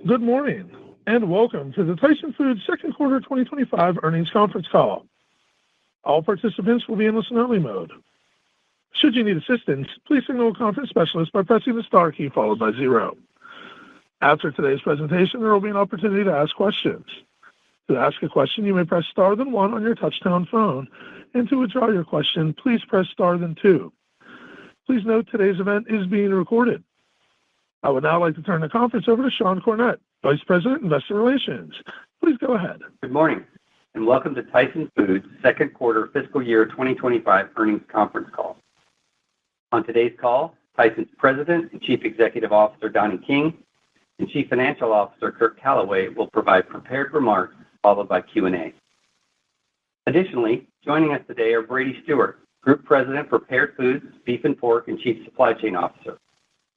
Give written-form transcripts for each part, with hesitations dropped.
Good morning, and welcome to the Tyson Foods second quarter 2025 earnings conference call. All participants will be in listen-only mode. Should you need assistance, please signal a conference specialist by pressing the star key followed by 0. After today's presentation, there will be an opportunity to ask questions. To ask a question, you may press star then 1 on your touch-tone phone, and to withdraw your question, please press star then 2. Please note today's event is being recorded. I would now like to turn the conference over to Sean Cornett, Vice President, Investor Relations. Please go ahead. Good morning, and welcome to Tyson Foods second quarter fiscal year 2025 earnings conference call. On today's call, Tyson's President and Chief Executive Officer Donnie King and Chief Financial Officer Curt Calaway will provide prepared remarks followed by Q&A. Additionally, joining us today are Brady Stewart, Group President, Prepared Foods, Beef and Pork, and Chief Supply Chain Officer,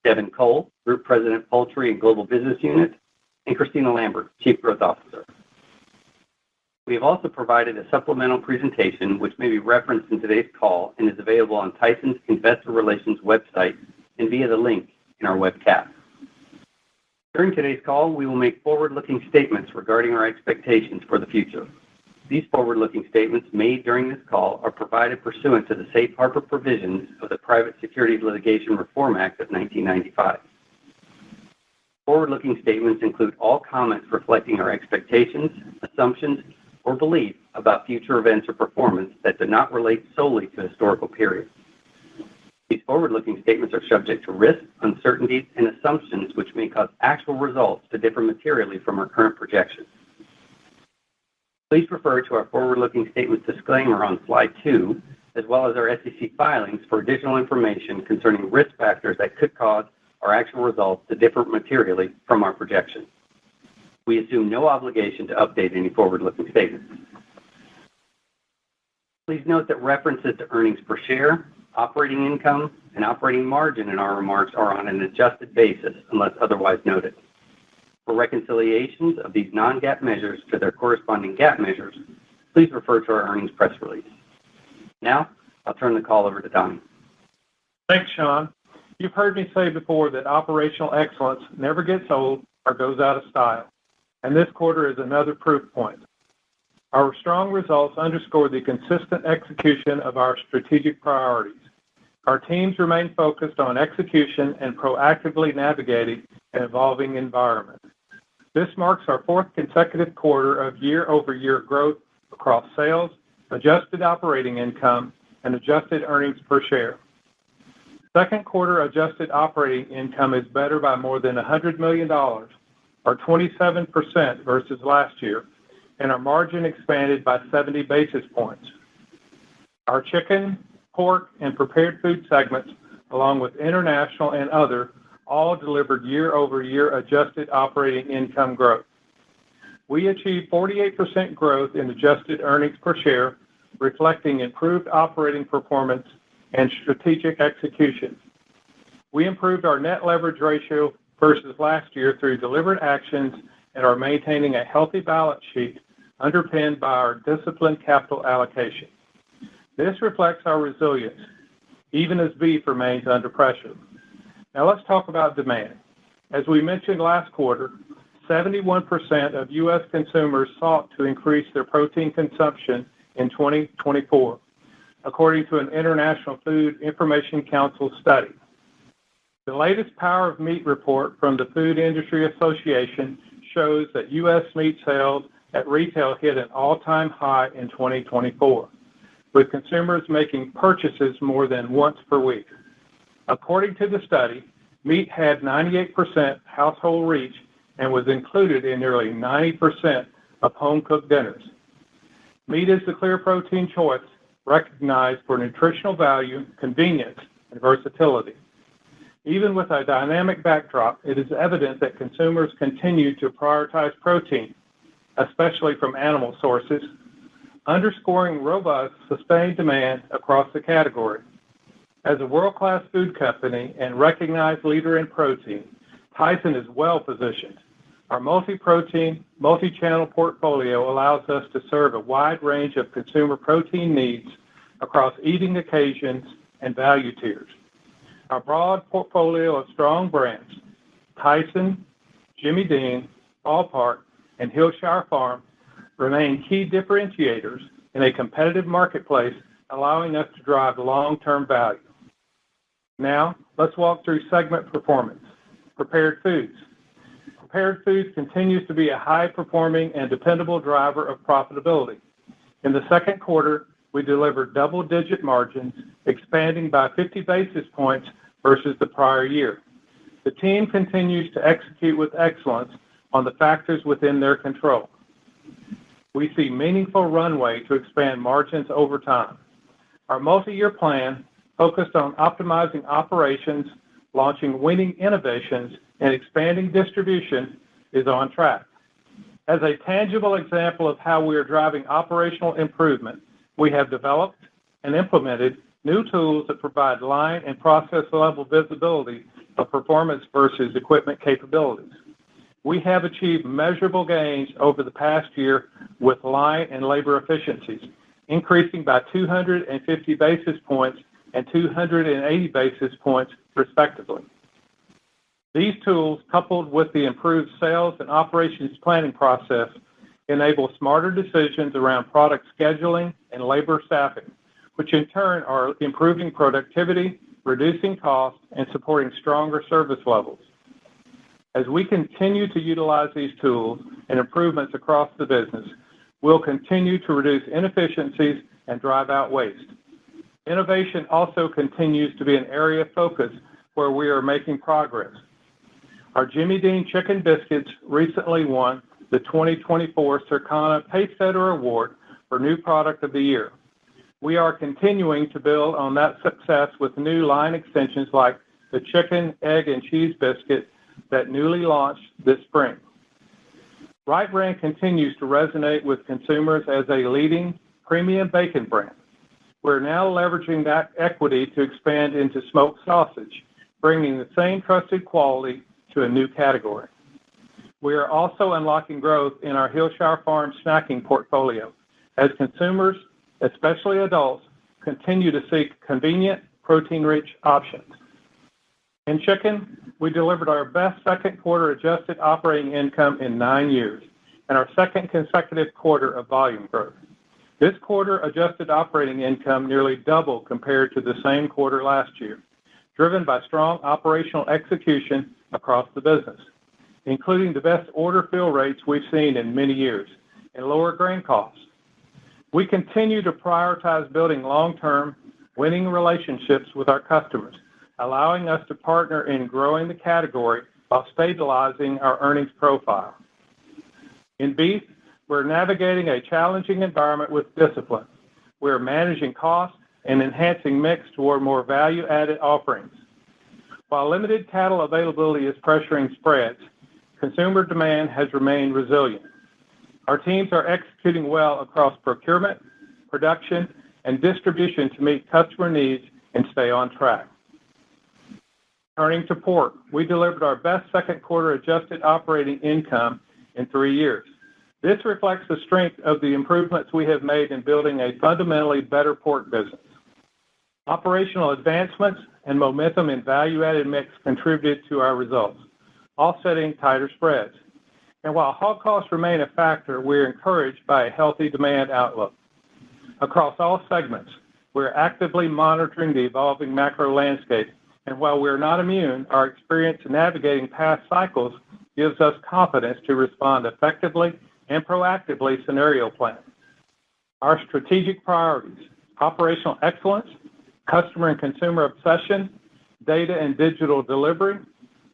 Devin Cole, Group President, Poultry and Global Business Unit, and Christina Lambert, Chief Growth Officer. We have also provided a supplemental presentation which may be referenced in today's call and is available on Tyson's Investor Relations website and via the link in our webcast. During today's call, we will make forward-looking statements regarding our expectations for the future. These forward-looking statements made during this call are provided pursuant to the Safe Harbor provisions of the Private Securities Litigation Reform Act of 1995. Forward-looking statements include all comments reflecting our expectations, assumptions, or beliefs about future events or performance that do not relate solely to historical periods. These forward-looking statements are subject to risks, uncertainties, and assumptions which may cause actual results to differ materially from our current projections. Please refer to our forward-looking statements disclaimer on slide 2, as well as our SEC filings for additional information concerning risk factors that could cause our actual results to differ materially from our projections. We assume no obligation to update any forward-looking statements. Please note that references to earnings per share, operating income, and operating margin in our remarks are on an adjusted basis unless otherwise noted. For reconciliations of these non-GAAP measures to their corresponding GAAP measures, please refer to our earnings press release. Now, I'll turn the call over to Donnie. Thanks, Sean. You've heard me say before that operational excellence never gets old or goes out of style, and this quarter is another proof point. Our strong results underscore the consistent execution of our strategic priorities. Our teams remain focused on execution and proactively navigating an evolving environment. This marks our 4th consecutive quarter of year-over-year growth across sales, adjusted operating income, and adjusted earnings per share. Second quarter adjusted operating income is better by more than $100 million, or 27% versus last year, and our margin expanded by 70 basis points. Our chicken, pork, and prepared food segments, along with international and other, all delivered year-over-year adjusted operating income growth. We achieved 48% growth in adjusted earnings per share, reflecting improved operating performance and strategic execution. We improved our net leverage ratio versus last year through deliberate actions and are maintaining a healthy balance sheet underpinned by our disciplined capital allocation. This reflects our resilience, even as beef remains under pressure. Now let's talk about demand. As we mentioned last quarter, 71% of U.S. consumers sought to increase their protein consumption in 2024, according to an International Food Information Council study. The latest Power of Meat report from the Food Industry Association shows that U.S. meat sales at retail hit an all-time high in 2024, with consumers making purchases more than once per week. According to the study, meat had 98% household reach and was included in nearly 90% of home-cooked dinners. Meat is the clear protein choice, recognized for nutritional value, convenience, and versatility. Even with a dynamic backdrop, it is evident that consumers continue to prioritize protein, especially from animal sources, underscoring robust, sustained demand across the category. As a world-class food company and recognized leader in protein, Tyson is well-positioned. Our multi-protein, multi-channel portfolio allows us to serve a wide range of consumer protein needs across eating occasions and value tiers. Our broad portfolio of strong brands, Tyson, Jimmy Dean, Ballpark, and Hillshire Farm remain key differentiators in a competitive marketplace, allowing us to drive long-term value. Now, let's walk through segment performance. Prepared Foods. Prepared Foods continues to be a high-performing and dependable driver of profitability. In the second quarter, we delivered double-digit margins, expanding by 50 basis points versus the prior year. The team continues to execute with excellence on the factors within their control. We see meaningful runway to expand margins over time. Our multi-year plan, focused on optimizing operations, launching winning innovations, and expanding distribution, is on track. As a tangible example of how we are driving operational improvement, we have developed and implemented new tools that provide line and process level visibility of performance versus equipment capabilities. We have achieved measurable gains over the past year with line and labor efficiencies, increasing by 250 basis points and 280 basis points, respectively. These tools, coupled with the improved sales and operations planning process, enable smarter decisions around product scheduling and labor staffing, which in turn are improving productivity, reducing costs, and supporting stronger service levels. As we continue to utilize these tools and improvements across the business, we'll continue to reduce inefficiencies and drive out waste. Innovation also continues to be an area of focus where we are making progress. Our Jimmy Dean Chicken Biscuits recently won the 2024 Circana Pacesetter Award for New Product of the Year. We are continuing to build on that success with new line extensions like the Chicken, Egg, and Cheese Biscuit that newly launched this spring. Wright brand continues to resonate with consumers as a leading premium bacon brand. We're now leveraging that equity to expand into smoked sausage, bringing the same trusted quality to a new category. We are also unlocking growth in our Hillshire Farm snacking portfolio as consumers, especially adults, continue to seek convenient, protein-rich options. In chicken, we delivered our best second quarter adjusted operating income in 9 years and our second consecutive quarter of volume growth. This quarter adjusted operating income nearly doubled compared to the same quarter last year, driven by strong operational execution across the business, including the best order fill rates we've seen in many years and lower grain costs. We continue to prioritize building long-term, winning relationships with our customers, allowing us to partner in growing the category while stabilizing our earnings profile. In beef, we're navigating a challenging environment with discipline. We're managing costs and enhancing mix toward more value-added offerings. While limited cattle availability is pressuring spreads, consumer demand has remained resilient. Our teams are executing well across procurement, production, and distribution to meet customer needs and stay on track. Turning to pork, we delivered our best second quarter adjusted operating income in 3 years. This reflects the strength of the improvements we have made in building a fundamentally better pork business. Operational advancements and momentum in value-added mix contributed to our results, offsetting tighter spreads. And while hog costs remain a factor, we're encouraged by a healthy demand outlook. Across all segments, we're actively monitoring the evolving macro landscape, and while we're not immune, our experience in navigating past cycles gives us confidence to respond effectively and proactively scenario plan. Our strategic priorities, operational excellence, customer and consumer obsession, data and digital delivery,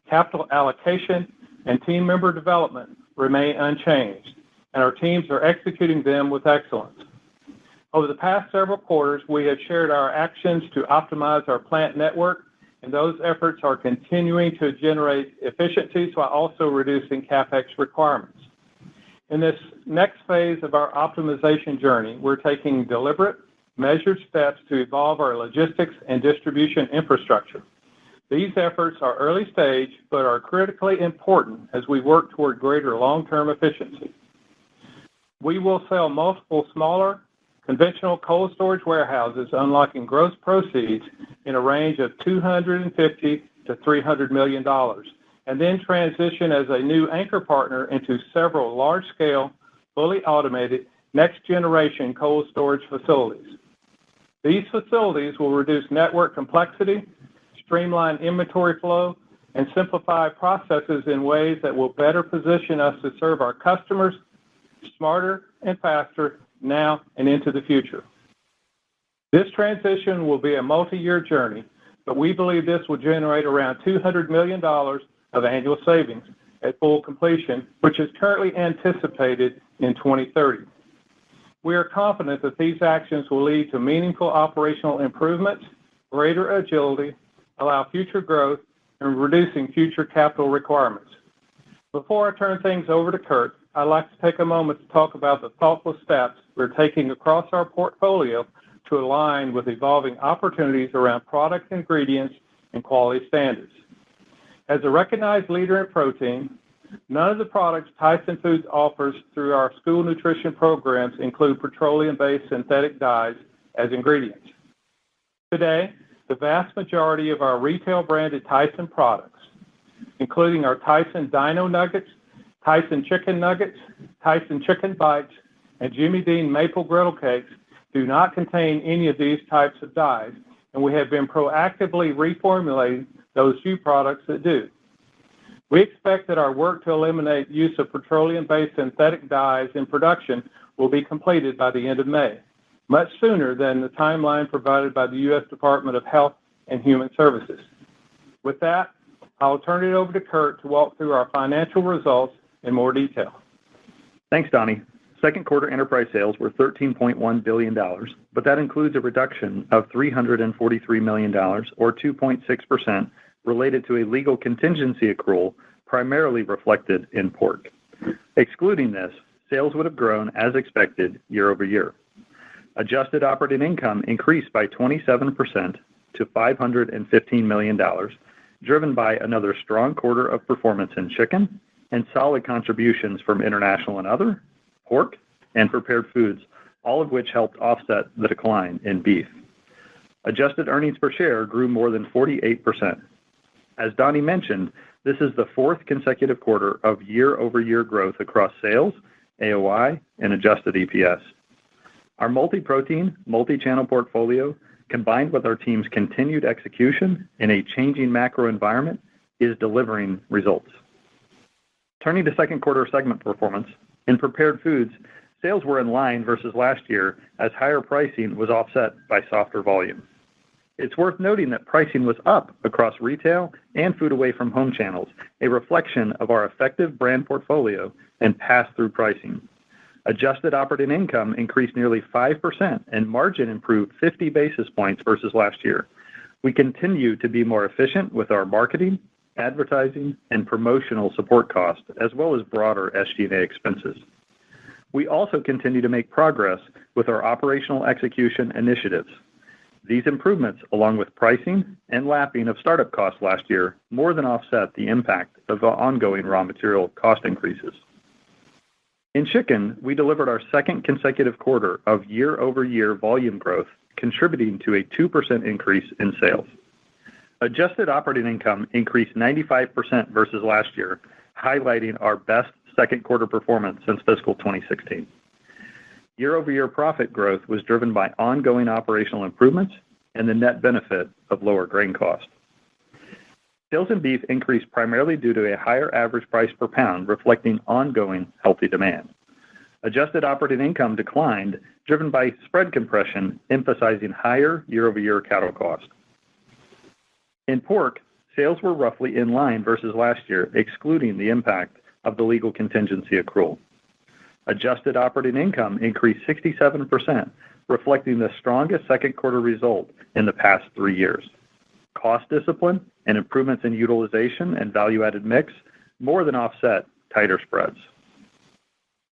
capital allocation, and team member development remain unchanged, and our teams are executing them with excellence. Over the past several quarters, we have shared our actions to optimize our plant network, and those efforts are continuing to generate efficiencies while also reducing CapEx requirements. In this next phase of our optimization journey, we're taking deliberate, measured steps to evolve our logistics and distribution infrastructure. These efforts are early stage, but are critically important as we work toward greater long-term efficiency. We will sell multiple smaller, conventional cold storage warehouses, unlocking gross proceeds in a range of $250 to $300 million, and then transition as a new anchor partner into several large-scale, fully automated, next-generation cold storage facilities. These facilities will reduce network complexity, streamline inventory flow, and simplify processes in ways that will better position us to serve our customers smarter and faster now and into the future. This transition will be a multi-year journey, but we believe this will generate around $200 million of annual savings at full completion, which is currently anticipated in 2030. We are confident that these actions will lead to meaningful operational improvements, greater agility, allow future growth, and reducing future capital requirements. Before I turn things over to Kurt, I'd like to take a moment to talk about the thoughtful steps we're taking across our portfolio to align with evolving opportunities around product ingredients and quality standards. As a recognized leader in protein, none of the products Tyson Foods offers through our school nutrition programs include petroleum-based synthetic dyes as ingredients. Today, the vast majority of our retail-branded Tyson products, including our Tyson Dino Nuggets, Tyson Chicken Nuggets, Tyson Chicken Bites, and Jimmy Dean Maple Griddle Cakes, do not contain any of these types of dyes, and we have been proactively reformulating those few products that do. We expect that our work to eliminate use of petroleum-based synthetic dyes in production will be completed by the end of May, much sooner than the timeline provided by the U.S. Department of Health and Human Services. With that, I'll turn it over to Kurt to walk through our financial results in more detail. Thanks, Donnie. Second quarter enterprise sales were $13.1 billion, but that includes a reduction of $343 million, or 2.6%, related to a legal contingency accrual primarily reflected in pork. Excluding this, sales would have grown as expected year over year. Adjusted operating income increased by 27% to $515 million, driven by another strong quarter of performance in chicken and solid contributions from international and other, pork, and prepared foods, all of which helped offset the decline in beef. Adjusted earnings per share grew more than 48%. As Donnie mentioned, this is the fourth consecutive quarter of year-over-year growth across sales, AOI, and adjusted EPS. Our multi-protein, multi-channel portfolio, combined with our team's continued execution in a changing macro environment, is delivering results. Turning to second quarter segment performance, in prepared foods, sales were in line versus last year as higher pricing was offset by softer volume. It's worth noting that pricing was up across retail and food away from home channels, a reflection of our effective brand portfolio and pass-through pricing. Adjusted operating income increased nearly 5% and margin improved 50 basis points versus last year. We continue to be more efficient with our marketing, advertising, and promotional support costs, as well as broader SG&A expenses. We also continue to make progress with our operational execution initiatives. These improvements, along with pricing and lapping of startup costs last year, more than offset the impact of the ongoing raw material cost increases. In chicken, we delivered our second consecutive quarter of year-over-year volume growth, contributing to a 2% increase in sales. Adjusted operating income increased 95% versus last year, highlighting our best second quarter performance since fiscal 2016. Year-over-year profit growth was driven by ongoing operational improvements and the net benefit of lower grain costs. Sales in beef increased primarily due to a higher average price per pound, reflecting ongoing healthy demand. Adjusted operating income declined, driven by spread compression, emphasizing higher year-over-year cattle costs. In pork, sales were roughly in line versus last year, excluding the impact of the legal contingency accrual. Adjusted operating income increased 67%, reflecting the strongest second quarter result in the past 3 years. Cost discipline and improvements in utilization and value-added mix more than offset tighter spreads.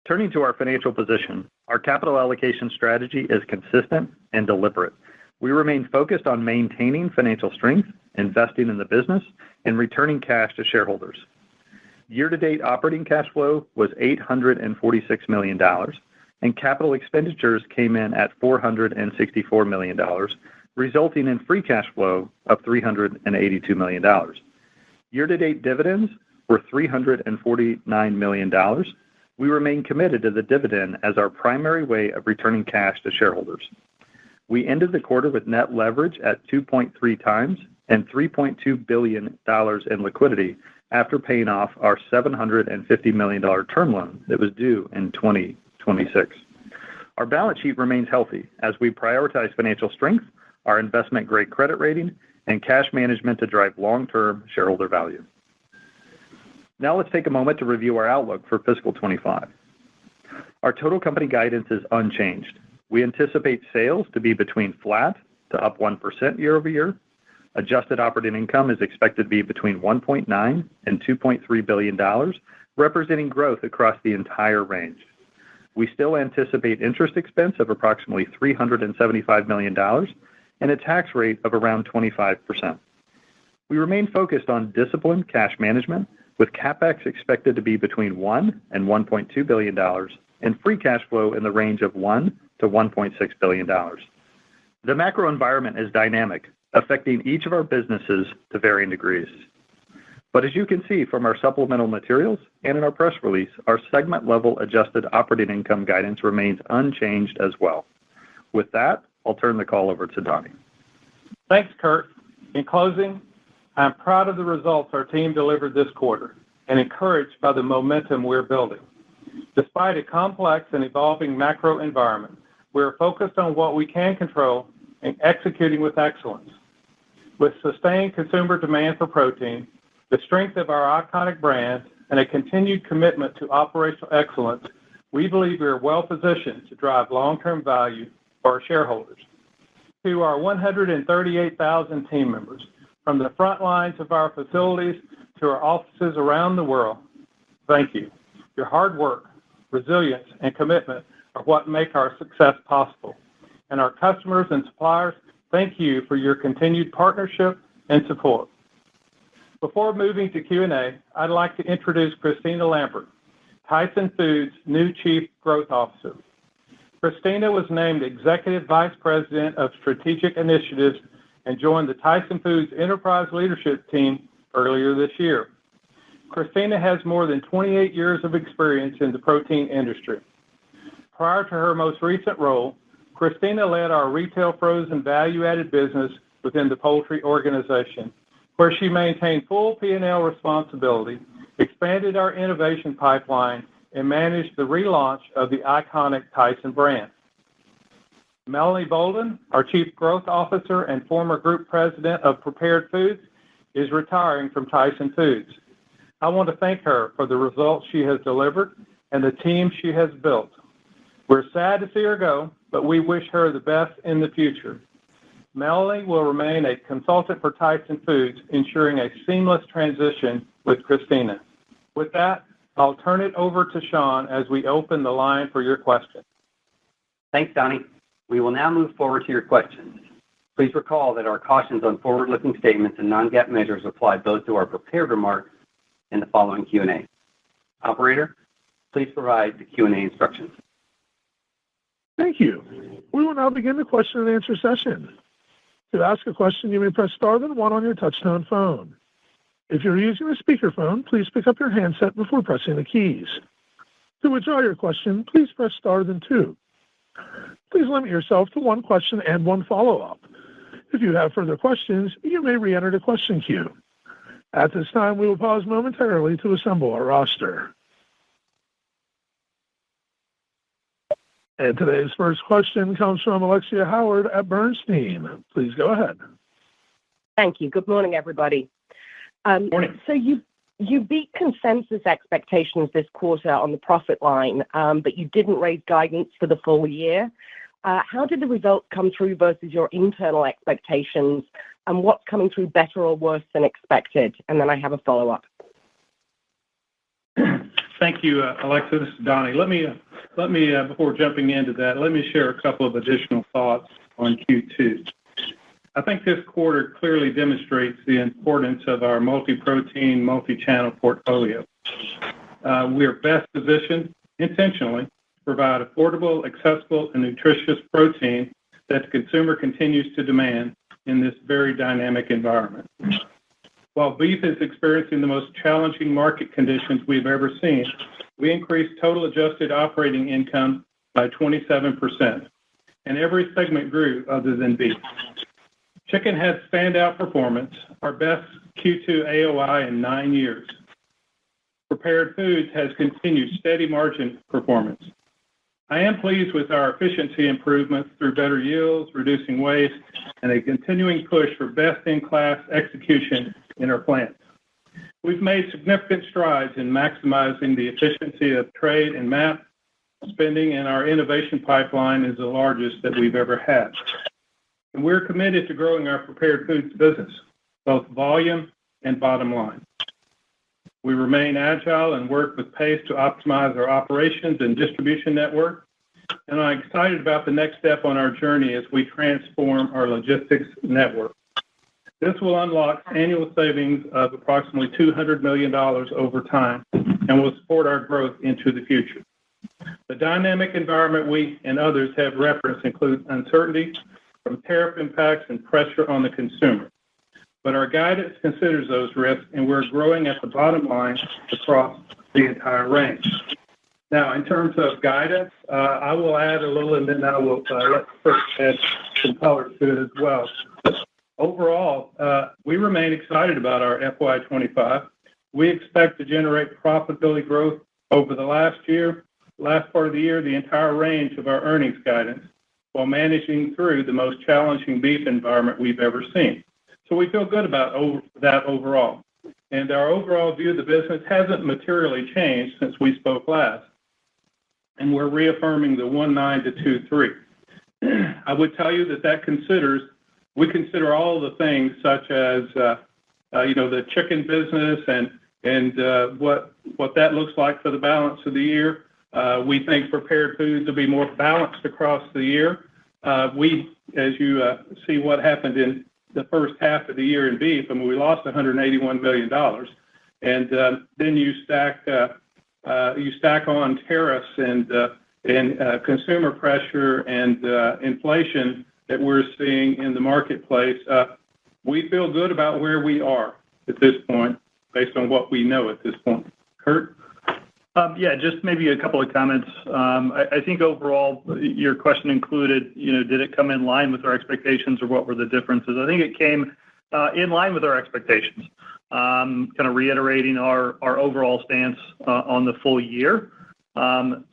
Turning to our financial position, our capital allocation strategy is consistent and deliberate. We remain focused on maintaining financial strength, investing in the business, and returning cash to shareholders. Year-to-date operating cash flow was $846 million, and capital expenditures came in at $464 million, resulting in free cash flow of $382 million. Year-to-date dividends were $349 million. We remain committed to the dividend as our primary way of returning cash to shareholders. We ended the quarter with net leverage at 2.3 times and $3.2 billion in liquidity after paying off our $750 million term loan that was due in 2026. Our balance sheet remains healthy as we prioritize financial strength, our investment-grade credit rating, and cash management to drive long-term shareholder value. Now let's take a moment to review our outlook for fiscal 25. Our total company guidance is unchanged. We anticipate sales to be between flat to up 1% year over year. Adjusted operating income is expected to be between $1.9 and $2.3 billion, representing growth across the entire range. We still anticipate interest expense of approximately $375 million and a tax rate of around 25%. We remain focused on disciplined cash management, with CapEx expected to be between $1 and $1.2 billion and free cash flow in the range of $1 to $1.6 billion. The macro environment is dynamic, affecting each of our businesses to varying degrees. But as you can see from our supplemental materials and in our press release, our segment-level adjusted operating income guidance remains unchanged as well. With that, I'll turn the call over to Donnie. Thanks, Kurt. In closing, I'm proud of the results our team delivered this quarter and encouraged by the momentum we're building. Despite a complex and evolving macro environment, we're focused on what we can control and executing with excellence. With sustained consumer demand for protein, the strength of our iconic brand, and a continued commitment to operational excellence, we believe we are well-positioned to drive long-term value for our shareholders. To our 138,000 team members, from the front lines of our facilities to our offices around the world, thank you. Your hard work, resilience, and commitment are what make our success possible. And our customers and suppliers, thank you for your continued partnership and support. Before moving to Q&A, I'd like to introduce Christina Lambert, Tyson Foods' new Chief Growth Officer. Christina was named Executive Vice President of Strategic Initiatives and joined the Tyson Foods Enterprise Leadership Team earlier this year. Christina has more than 28 years of experience in the protein industry. Prior to her most recent role, Christina led our retail frozen value-added business within the poultry organization, where she maintained full P&L responsibility, expanded our innovation pipeline, and managed the relaunch of the iconic Tyson brand. Melanie Bolden, our Chief Growth Officer and former Group President of Prepared Foods, is retiring from Tyson Foods. I want to thank her for the results she has delivered and the team she has built. We're sad to see her go, but we wish her the best in the future. Melanie will remain a consultant for Tyson Foods, ensuring a seamless transition with Christina. With that, I'll turn it over to Sean as we open the line for your questions. Thanks, Donnie. We will now move forward to your questions. Please recall that our cautions on forward-looking statements and non-GAAP measures apply both to our prepared remarks and the following Q&A. Operator, please provide the Q&A instructions. Thank you. We will now begin the question and answer session. To ask a question, you may press star then one on your touch-tone phone. If you're using a speakerphone, please pick up your handset before pressing the keys. To withdraw your question, please press star then two. Please limit yourself to one question and one follow-up. If you have further questions, you may re-enter the question queue. At this time, we will pause momentarily to assemble our roster. And today's first question comes from Alexia Howard at Bernstein. Please go ahead. Thank you. Good morning, everybody. Morning. So you beat consensus expectations this quarter on the profit line, but you didn't raise guidance for the full year. How did the results come through versus your internal expectations, and what's coming through better or worse than expected? And then I have a follow-up. Thank you, Alexa. This is Donnie. Let me before jumping into that, let me share a couple of additional thoughts on Q2. I think this quarter clearly demonstrates the importance of our multi-protein, multi-channel portfolio. We are best positioned intentionally to provide affordable, accessible, and nutritious protein that the consumer continues to demand in this very dynamic environment. While beef is experiencing the most challenging market conditions we've ever seen, we increased total adjusted operating income by 27%, and every segment grew other than beef. Chicken had standout performance, our best Q2 AOI in 9 years. Prepared Foods has continued steady margin performance. I am pleased with our efficiency improvements through better yields, reducing waste, and a continuing push for best-in-class execution in our plants. We've made significant strides in maximizing the efficiency of trade and MAP spending, and our innovation pipeline is the largest that we've ever had. And we're committed to growing our Prepared Foods business, both volume and bottom line. We remain agile and work with pace to optimize our operations and distribution network, and I'm excited about the next step on our journey as we transform our logistics network. This will unlock annual savings of approximately $200 million over time and will support our growth into the future. The dynamic environment we and others have referenced includes uncertainty from tariff impacts and pressure on the consumer. But our guidance considers those risks, and we're growing at the bottom line across the entire range. Now, in terms of guidance, I will add a little, and then I will let Kurt add some color to it as well. Overall, we remain excited about our FY25. We expect to generate profitability growth over the last part of the year, the entire range of our earnings guidance, while managing through the most challenging beef environment we've ever seen. So we feel good about that overall. And our overall view of the business hasn't materially changed since we spoke last. And we're reaffirming the 1.9 to 2.3. I would tell you that we consider all the things such as, the chicken business and what that looks like for the balance of the year. We think Prepared Foods will be more balanced across the year. As you see what happened in the first half of the year in beef, we lost $181 million. And then you stack on tariffs and consumer pressure and inflation that we're seeing in the marketplace. We feel good about where we are at this point, based on what we know at this point. Kurt? Just maybe a couple of comments. I think overall, your question included, did it come in line with our expectations or what were the differences? I think it came in line with our expectations, kind of reiterating our overall stance on the full year.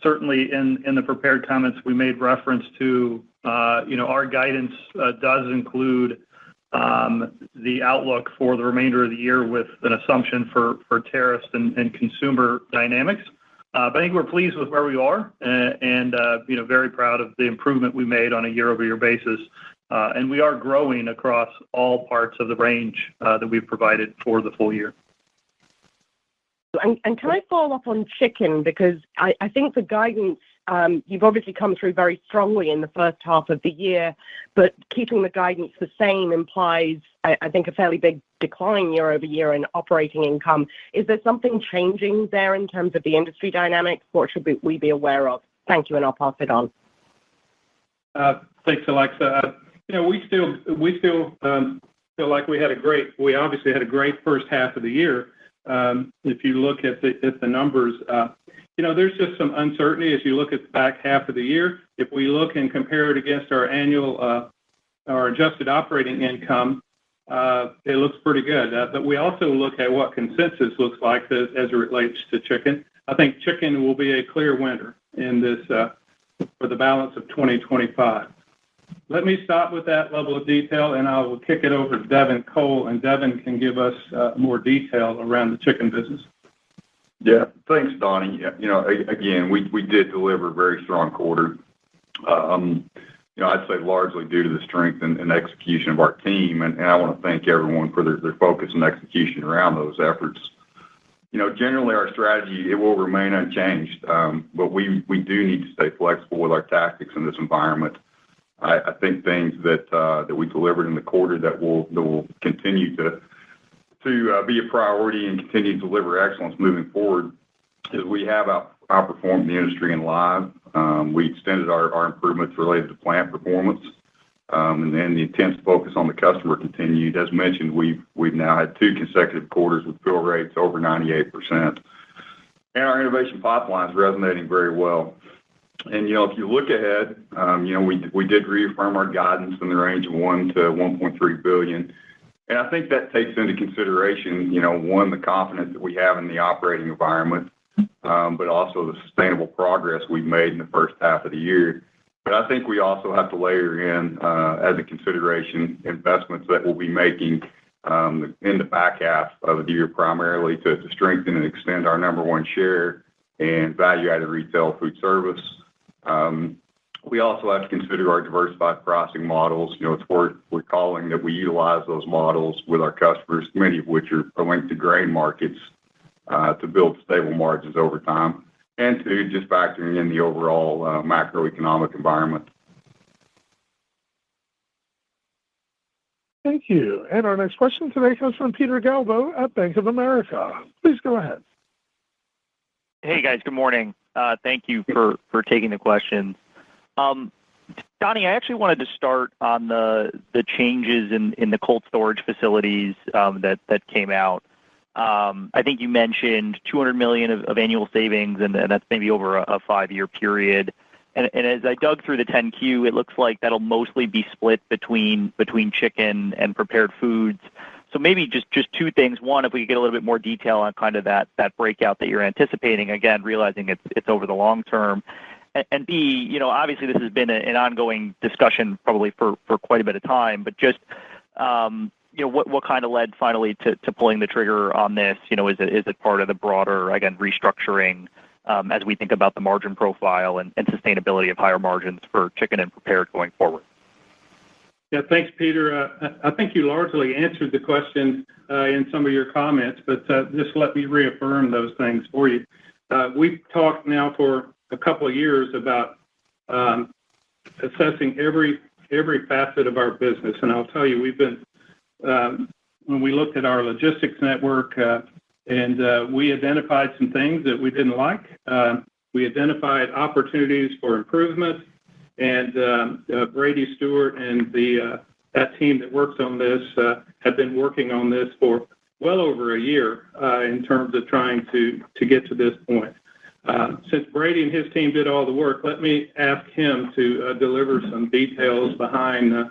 Certainly in the prepared comments, we made reference to, our guidance does include the outlook for the remainder of the year with an assumption for tariffs and consumer dynamics. But I think we're pleased with where we are and very proud of the improvement we made on a year-over-year basis. And we are growing across all parts of the range that we've provided for the full year. And can I follow up on chicken? Because I think the guidance, you've obviously come through very strongly in the first half of the year, but keeping the guidance the same implies, I think, a fairly big decline year over year in operating income. Is there something changing there in terms of the industry dynamics? What should we be aware of? Thank you, and I'll pass it on. Thanks, Alexa. We still feel like we obviously had a great first half of the year. If you look at the numbers, there's just some uncertainty as you look at the back half of the year. If we look and compare it against our annual, our adjusted operating income, it looks pretty good. But we also look at what consensus looks like as it relates to chicken. I think chicken will be a clear winner in this for the balance of 2025. Let me stop with that level of detail, and I will kick it over to Devin Cole, and Devin can give us more detail around the chicken business. Yeah, thanks, Donnie. Again, we did deliver a very strong quarter. I'd say largely due to the strength and execution of our team, and I want to thank everyone for their focus and execution around those efforts. Generally our strategy, it will remain unchanged, but we do need to stay flexible with our tactics in this environment. I think things that we delivered in the quarter that will continue to be a priority and continue to deliver excellence moving forward is we have outperformed the industry in live. We extended our improvements related to plant performance. and then the intense focus on the customer continued. As mentioned, we've now had 2 consecutive quarters with fill rates over 98%. And our innovation pipeline is resonating very well. And, if you look ahead, we did reaffirm our guidance in the range of $1 to $1.3 billion. And I think that takes into consideration, one, the confidence that we have in the operating environment, but also the sustainable progress we've made in the first half of the year. But I think we also have to layer in, as a consideration, investments that we'll be making in the back half of the year, primarily to strengthen and extend our number 1 share in value-added retail food service. We also have to consider our diversified pricing models. It's worth recalling that we utilize those models with our customers, many of which are linked to grain markets, to build stable margins over time, and to just factoring in the overall macroeconomic environment. Thank you. And our next question today comes from Peter Galbo at Bank of America. Please go ahead. Hey, guys. Good morning. Thank you for taking the questions. Donnie, I actually wanted to start on the changes in the cold storage facilities that came out. I think you mentioned $200 million of annual savings, and that's maybe over a 5-year period. And as I dug through the 10Q, it looks like that'll mostly be split between chicken and prepared foods. So maybe just 2 things. One, if we could get a little bit more detail on kind of that breakout that you're anticipating, again, realizing it's over the long term. And B, obviously this has been an ongoing discussion probably for quite a bit of time, but just, what kind of led finally to pulling the trigger on this? Is it part of the broader, again, restructuring as we think about the margin profile and sustainability of higher margins for chicken and prepared going forward? Yeah, thanks, Peter. I think you largely answered the question in some of your comments, but just let me reaffirm those things for you. We've talked now for a couple of years about assessing every facet of our business, and I'll tell you, we've been when we looked at our logistics network, and we identified some things that we didn't like. We identified opportunities for improvement. And Brady Stewart and that team that works on this have been working on this for well over a year in terms of trying to get to this point. Since Brady and his team did all the work, let me ask him to deliver some details behind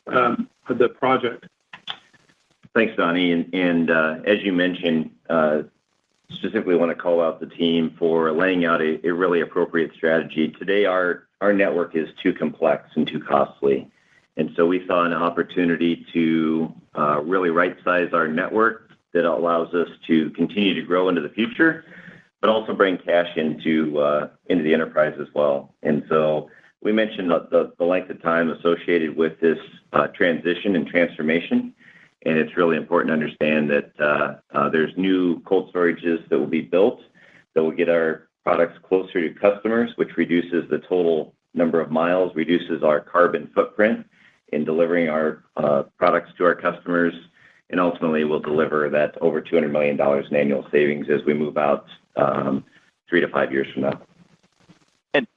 the project. Thanks, Donnie. And as you mentioned, specifically want to call out the team for laying out a really appropriate strategy. Today, our network is too complex and too costly. And so we saw an opportunity to really right-size our network that allows us to continue to grow into the future, but also bring cash into the enterprise as well. And so we mentioned the length of time associated with this transition and transformation. And it's really important to understand that there's new cold storages that will be built that will get our products closer to customers, which reduces the total number of miles, reduces our carbon footprint in delivering our products to our customers, and ultimately will deliver that over $200 million in annual savings as we move out 3 to 5 years from now.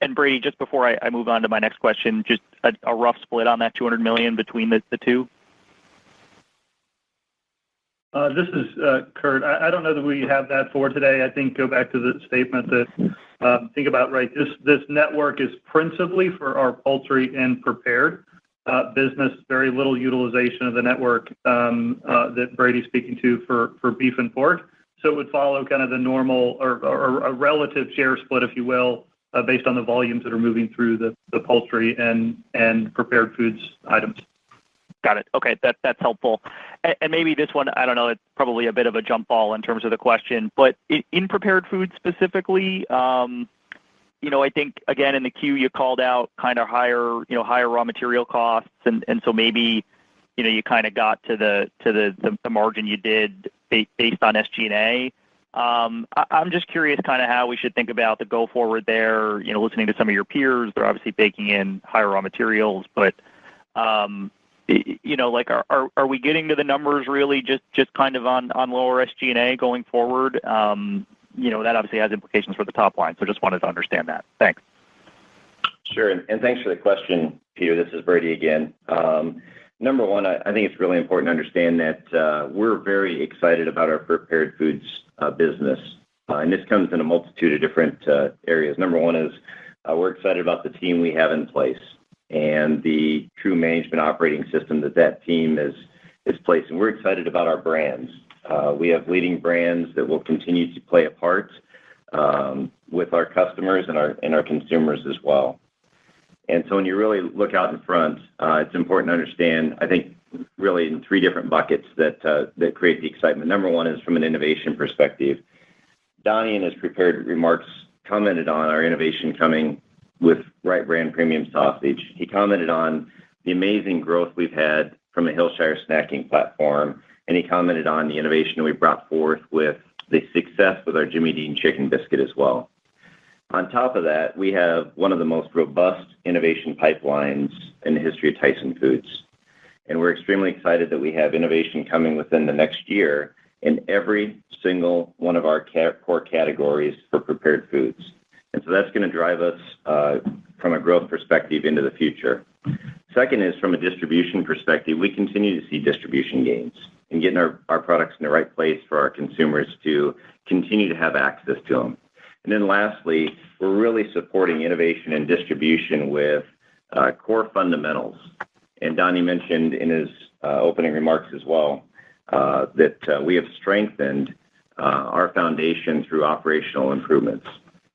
And Brady, just before I move on to my next question, just a rough split on that $200 million between the two? This is Kurt. I don't know that we have that for today. I think go back to the statement that think about, right, this network is principally for our poultry and prepared business, very little utilization of the network that Brady's speaking to for beef and pork. So it would follow kind of the normal or a relative share split, if you will, based on the volumes that are moving through the poultry and prepared foods items. Got it. Okay, that's helpful. And maybe this one, I don't know, it's probably a bit of a jump ball in terms of the question, but in prepared foods specifically, I think, again, in the queue, you called out kind of higher raw material costs, and so maybe, you kind of got to the margin you did based on SG&A. I'm just curious kind of how we should think about the go forward there, listening to some of your peers, they're obviously baking in higher raw materials, but are we getting to the numbers really just kind of on lower SG&A going forward? That obviously has implications for the top line, so just wanted to understand that. Thanks. Sure, and thanks for the question, Peter. This is Brady again. Number one, I think it's really important to understand that we're very excited about our prepared foods business, and this comes in a multitude of different areas. Number one is we're excited about the team we have in place and the true management operating system that team is placed. And we're excited about our brands. We have leading brands that will continue to play a part with our customers and our consumers as well. And so when you really look out in front, it's important to understand, I think, really in three different buckets that create the excitement. Number one is from an innovation perspective. Donnie, in his prepared remarks, commented on our innovation coming with Wright brand premium sausage. He commented on the amazing growth we've had from a Hillshire snacking platform, and he commented on the innovation we brought forth with the success with our Jimmy Dean chicken biscuit as well. On top of that, we have one of the most robust innovation pipelines in the history of Tyson Foods. And we're extremely excited that we have innovation coming within the next year in every single one of our core categories for prepared foods. And so that's going to drive us from a growth perspective into the future. Second is from a distribution perspective, we continue to see distribution gains and getting our products in the right place for our consumers to continue to have access to them. And then lastly, we're really supporting innovation and distribution with core fundamentals. And Donnie mentioned in his opening remarks as well that we have strengthened our foundation through operational improvements.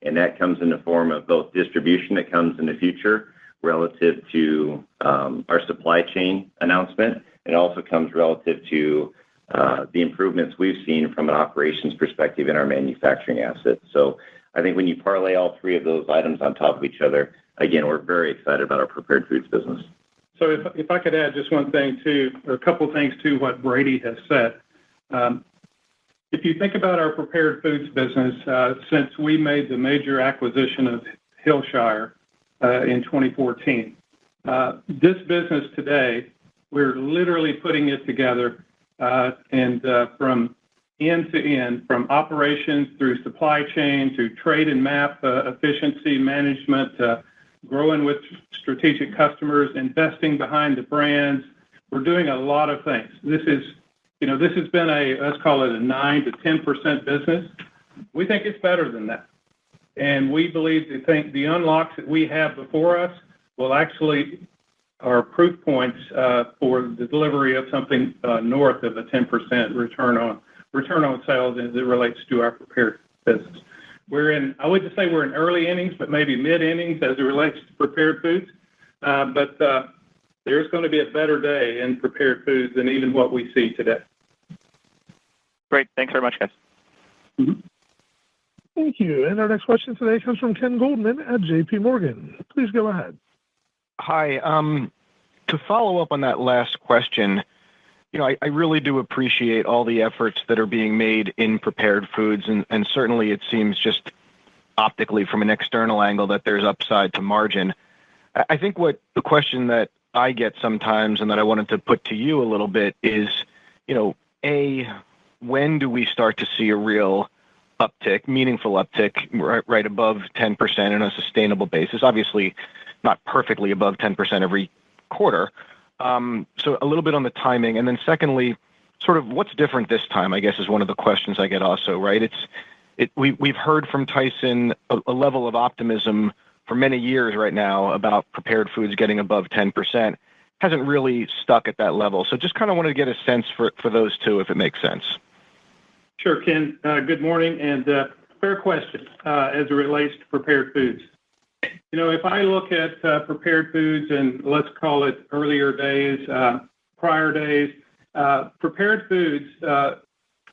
And that comes in the form of both distribution that comes in the future relative to our supply chain announcement. It also comes relative to the improvements we've seen from an operations perspective in our manufacturing assets. So I think when you parlay all three of those items on top of each other, again, we're very excited about our prepared foods business. So if I could add just one thing to, or a couple of things to what Brady has said. If you think about our prepared foods business, since we made the major acquisition of Hillshire in 2014, this business today, we're literally putting it together and from end to end, from operations through supply chain to trade and map efficiency management, growing with strategic customers, investing behind the brands. We're doing a lot of things. This has been let's call it a 9 to 10% business. We think it's better than that. And we believe the unlocks that we have before us will actually are proof points for the delivery of something north of a 10% return on sales as it relates to our prepared business. I wouldn't say we're in early innings, but maybe mid innings as it relates to prepared foods. But there's going to be a better day in prepared foods than even what we see today. Great. Thanks very much, guys. Mm-hmm. Thank you. And our next question today comes from Ken Goldman at JP Morgan. Please go ahead. Hi. To follow up on that last question, I really do appreciate all the efforts that are being made in prepared foods, and certainly it seems just optically from an external angle that there's upside to margin. I think what the question that I get sometimes and that I wanted to put to you a little bit is, when do we start to see a real uptick, meaningful uptick, right above 10% on a sustainable basis? Obviously, not perfectly above 10% every quarter. So a little bit on the timing. And then secondly, sort of what's different this time, I guess, is one of the questions I get also, right? We've heard from Tyson a level of optimism for many years right now about prepared foods getting above 10%. Hasn't really stuck at that level. So just kind of wanted to get a sense for those two, if it makes sense. Sure, Ken. Good morning, and fair question as it relates to prepared foods. If I look at prepared foods and let's call it earlier days, prior days, prepared foods,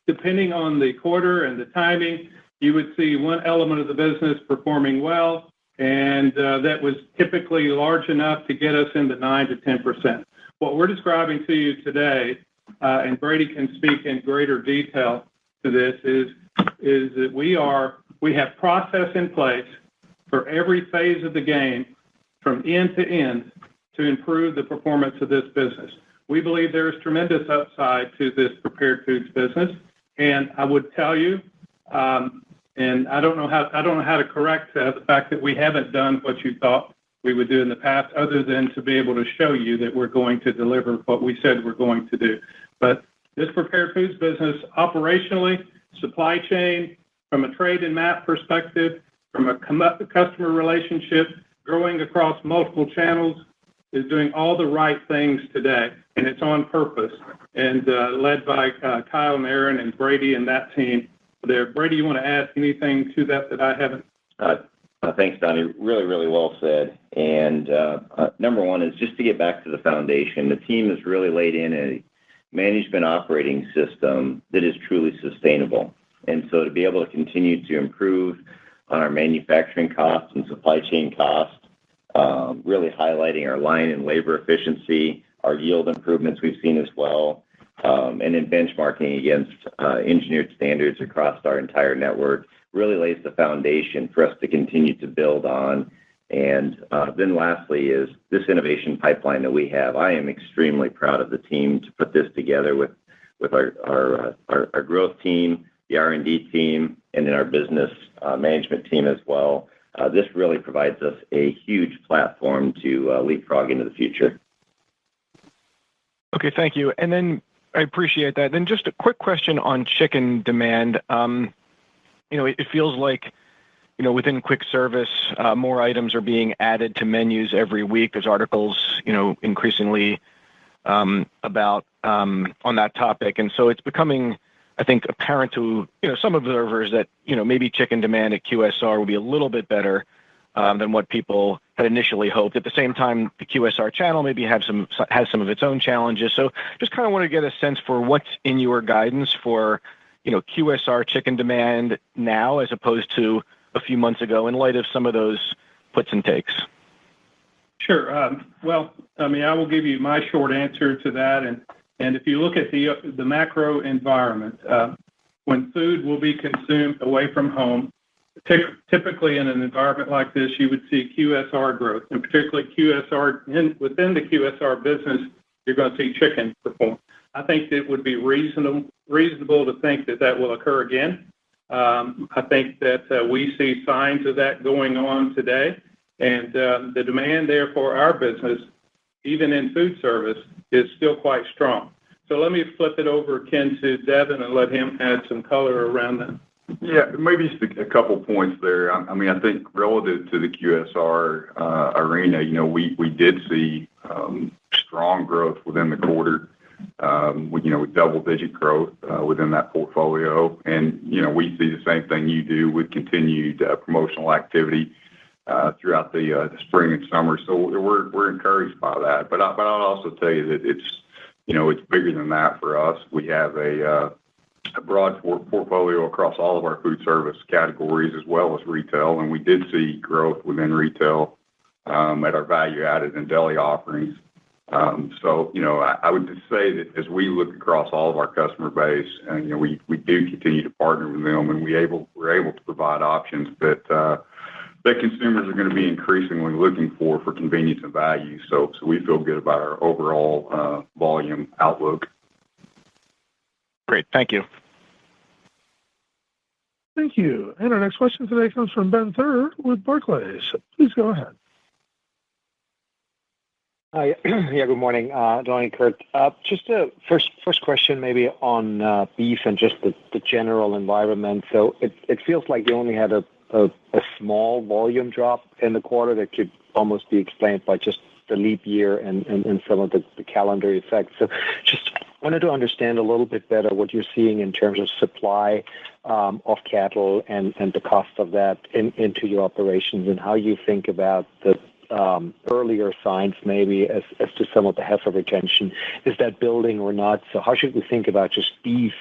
depending on the quarter and the timing, you would see one element of the business performing well, and that was typically large enough to get us into 9 to 10%. What we're describing to you today, and Brady can speak in greater detail to this, is that we have process in place for every phase of the game from end to end to improve the performance of this business. We believe there is tremendous upside to this prepared foods business, and I would tell you, and I don't know how to correct the fact that we haven't done what you thought we would do in the past, other than to be able to show you that we're going to deliver what we said we're going to do. But this prepared foods business, operationally, supply chain, from a trade and map perspective, from a customer relationship, growing across multiple channels, is doing all the right things today, and it's on purpose, and led by Kyle and Aaron and Brady and that team there. Brady, you want to add anything to that I haven't? Thanks, Donnie. Really, really well said. And number one is just to get back to the foundation. The team has really laid in a management operating system that is truly sustainable. And so to be able to continue to improve on our manufacturing costs and supply chain costs, really highlighting our line and labor efficiency, our yield improvements we've seen as well, and then benchmarking against engineered standards across our entire network really lays the foundation for us to continue to build on. And then lastly is this innovation pipeline that we have. I am extremely proud of the team to put this together with our growth team, the R&D team, and then our business management team as well. This really provides us a huge platform to leapfrog into the future. Okay, thank you. And then I appreciate that. Then just a quick question on chicken demand. It feels like, within quick service, more items are being added to menus every week. There's articles, increasingly about on that topic. And so it's becoming, I think, apparent to, some observers that, maybe chicken demand at QSR will be a little bit better than what people had initially hoped. At the same time, the QSR channel maybe has some of its own challenges. So just kind of want to get a sense for what's in your guidance for, QSR chicken demand now as opposed to a few months ago in light of some of those puts and takes. Sure. I will give you my short answer to that. And if you look at the macro environment, when food will be consumed away from home, typically in an environment like this, you would see QSR growth, and particularly within the QSR business, you're going to see chicken perform. I think it would be reasonable to think that will occur again. I think that we see signs of that going on today, and the demand there for our business, even in food service, is still quite strong. So let me flip it over, Ken, to Devin and let him add some color around that. Yeah, maybe just a couple points there. I think relative to the QSR arena, we did see strong growth within the quarter. With double-digit growth within that portfolio, and we see the same thing you do with continued promotional activity throughout the spring and summer. So we're encouraged by that. But I'll also tell you that it's bigger than that for us. We have a broad portfolio across all of our food service categories as well as retail, and we did see growth within retail at our value-added and deli offerings. So I would just say that as we look across all of our customer base, and we do continue to partner with them, and we're able to provide options that consumers are going to be increasingly looking for convenience and value. So we feel good about our overall volume outlook. Great, thank you. Thank you. And our next question today comes from Ben Thur with Barclays. Please go ahead. Hi. Yeah, good morning, Donnie, Kurt. Just a first question maybe on beef and just the general environment. So it feels like you only had a small volume drop in the quarter that could almost be explained by just the leap year and some of the calendar effects. So just wanted to understand a little bit better what you're seeing in terms of supply of cattle and the cost of that into your operations, and how you think about the earlier signs maybe as to some of the heifer retention. Is that building or not? So how should we think about just beef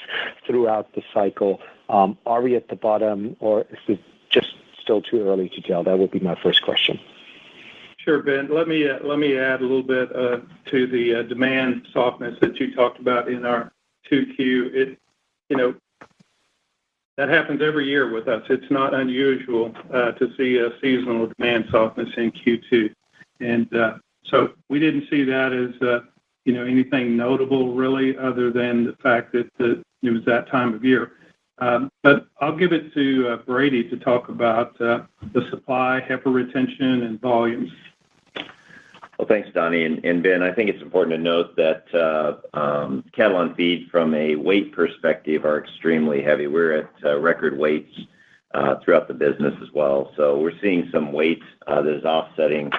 throughout the cycle? Are we at the bottom, or is it just still too early to tell? That would be my first question. Sure, Ben. Let me add a little bit to the demand softness that you talked about in our 2Q. That happens every year with us. It's not unusual to see a seasonal demand softness in Q2, and so we didn't see that as anything notable really, other than the fact that it was that time of year. But I'll give it to Brady to talk about the supply, heifer retention, and volumes. Well, thanks, Donnie. And Ben, I think it's important to note that cattle on feed from a weight perspective are extremely heavy. We're at record weights throughout the business as well. So we're seeing some weight that is offsetting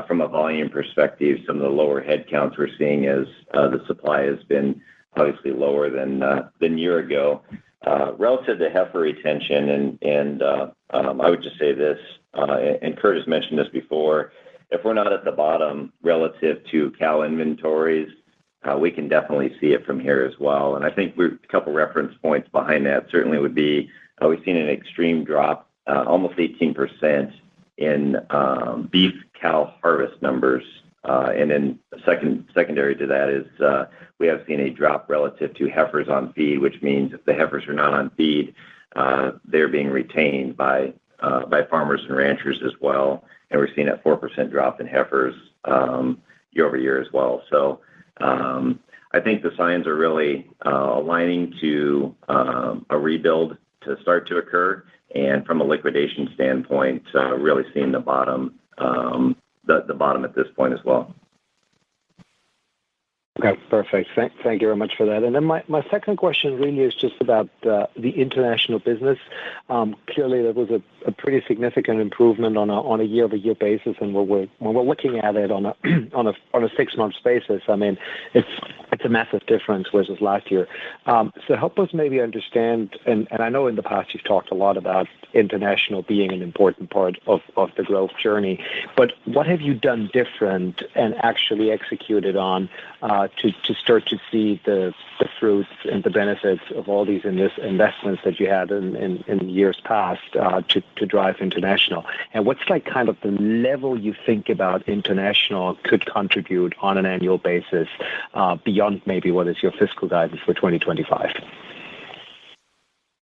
from a volume perspective some of the lower head counts we're seeing as the supply has been obviously lower than a year ago. Relative to heifer retention, and I would just say this, and Kurt has mentioned this before, if we're not at the bottom relative to cow inventories, we can definitely see it from here as well. And I think a couple reference points behind that certainly would be we've seen an extreme drop, almost 18% in beef cow harvest numbers. And then secondary to that is we have seen a drop relative to heifers on feed, which means if the heifers are not on feed, they're being retained by farmers and ranchers as well. And we're seeing a 4% drop in heifers year over year as well. So I think the signs are really aligning to a rebuild to start to occur. And from a liquidation standpoint, really seeing the bottom at this point as well. Okay, perfect. Thank you very much for that. And then my second question really is just about the international business. Clearly, there was a pretty significant improvement on a year-over-year basis, and when we're looking at it on a 6-month basis, I mean, it's a massive difference versus last year. So help us maybe understand, and I know in the past you've talked a lot about international being an important part of the growth journey, but what have you done different and actually executed on to start to see the fruits and the benefits of all these investments that you had in years past to drive international? And what's like kind of the level you think about international could contribute on an annual basis beyond maybe what is your fiscal guidance for 2025?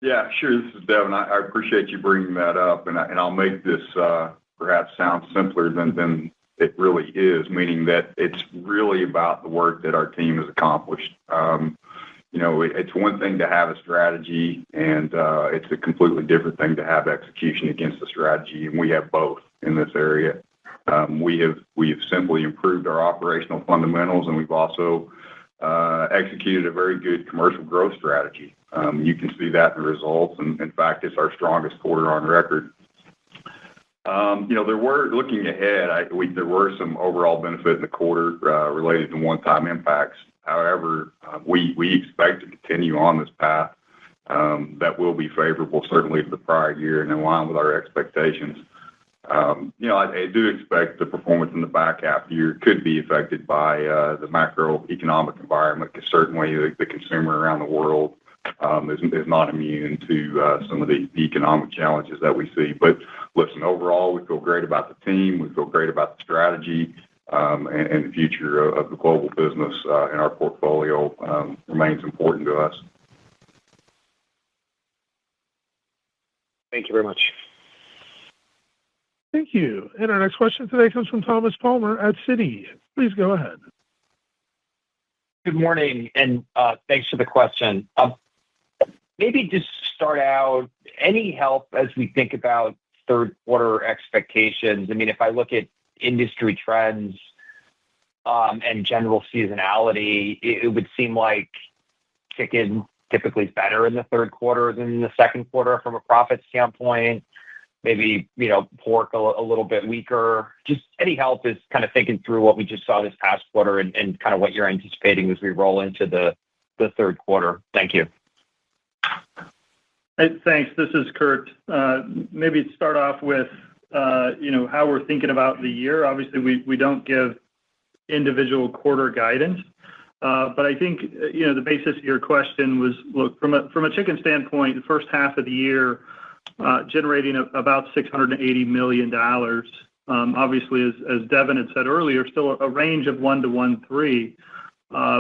Yeah, sure. This is Devin. I appreciate you bringing that up, and I'll make this perhaps sound simpler than it really is, meaning that it's really about the work that our team has accomplished. It's one thing to have a strategy, and it's a completely different thing to have execution against the strategy, and we have both in this area. We have simply improved our operational fundamentals, and we've also executed a very good commercial growth strategy. You can see that in the results, and in fact, it's our strongest quarter on record. Looking ahead, there were some overall benefit in the quarter related to one-time impacts. However, we expect to continue on this path that will be favorable, certainly to the prior year and in line with our expectations. I do expect the performance in the back half of the year could be affected by the macroeconomic environment, because certainly the consumer around the world is not immune to some of the economic challenges that we see. But listen, overall, we feel great about the team. We feel great about the strategy, and the future of the global business in our portfolio remains important to us. Thank you very much. Thank you. And our next question today comes from Thomas Palmer at Citi. Please go ahead. Good morning, and thanks for the question. Maybe just start out, any help as we think about third quarter expectations? I mean, if I look at industry trends and general seasonality, it would seem like chicken typically is better in the third quarter than the second quarter from a profit standpoint. Maybe, pork a little bit weaker. Just any help is kind of thinking through what we just saw this past quarter and kind of what you're anticipating as we roll into the third quarter. Thank you. Hey, thanks. This is Kurt. Maybe start off with, how we're thinking about the year. Obviously, we don't give individual quarter guidance. But I think, the basis of your question was, look, from a chicken standpoint, the first half of the year, generating about $680 million. Obviously, as Devin had said earlier, still a range of 1 to 1.3.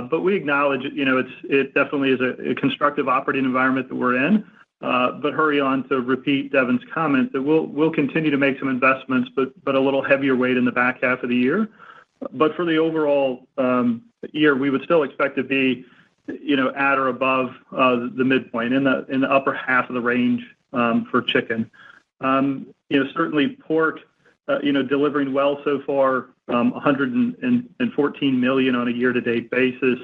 But we acknowledge, it definitely is a constructive operating environment that we're in. But hurry on to repeat Devin's comment that we'll continue to make some investments, but a little heavier weight in the back half of the year. But for the overall year, we would still expect to be, at or above the midpoint in the upper half of the range for chicken. Certainly pork delivering well so far, $114 million on a year-to-date basis,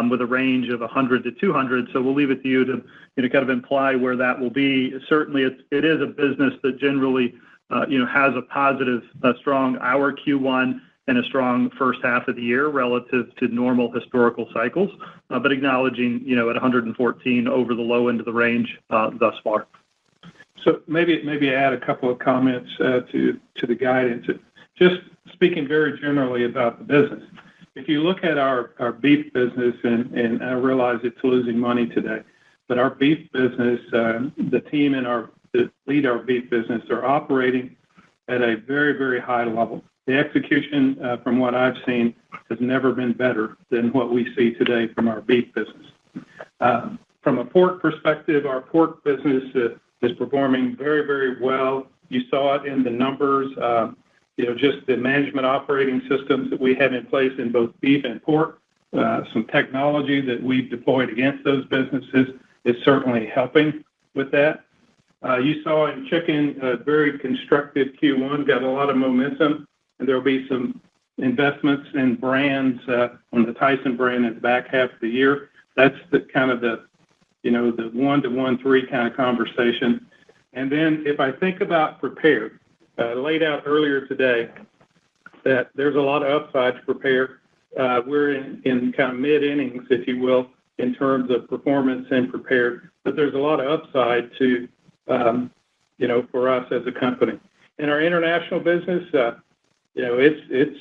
with a range of 100 to 200. So we'll leave it to you to kind of imply where that will be. Certainly, it is a business that generally has a positive, strong our Q1 and a strong first half of the year relative to normal historical cycles, but acknowledging at 114 over the low end of the range thus far. So maybe add a couple of comments to the guidance. Just speaking very generally about the business. If you look at our beef business, and I realize it's losing money today, but our beef business, the team that lead our beef business are operating at a very, very high level. The execution, from what I've seen, has never been better than what we see today from our beef business. From a pork perspective, our pork business is performing very, very well. You saw it in the numbers. Just the management operating systems that we have in place in both beef and pork, some technology that we've deployed against those businesses is certainly helping with that. You saw in chicken a very constructive Q1, got a lot of momentum, and there will be some investments in brands on the Tyson brand in the back half of the year. That's the kind of the 1-to-1-3 kind of conversation. And then if I think about prepared, laid out earlier today that there's a lot of upside to prepare. We're in kind of mid-innings, if you will, in terms of performance and prepared, but there's a lot of upside to, for us as a company. In our international business, it's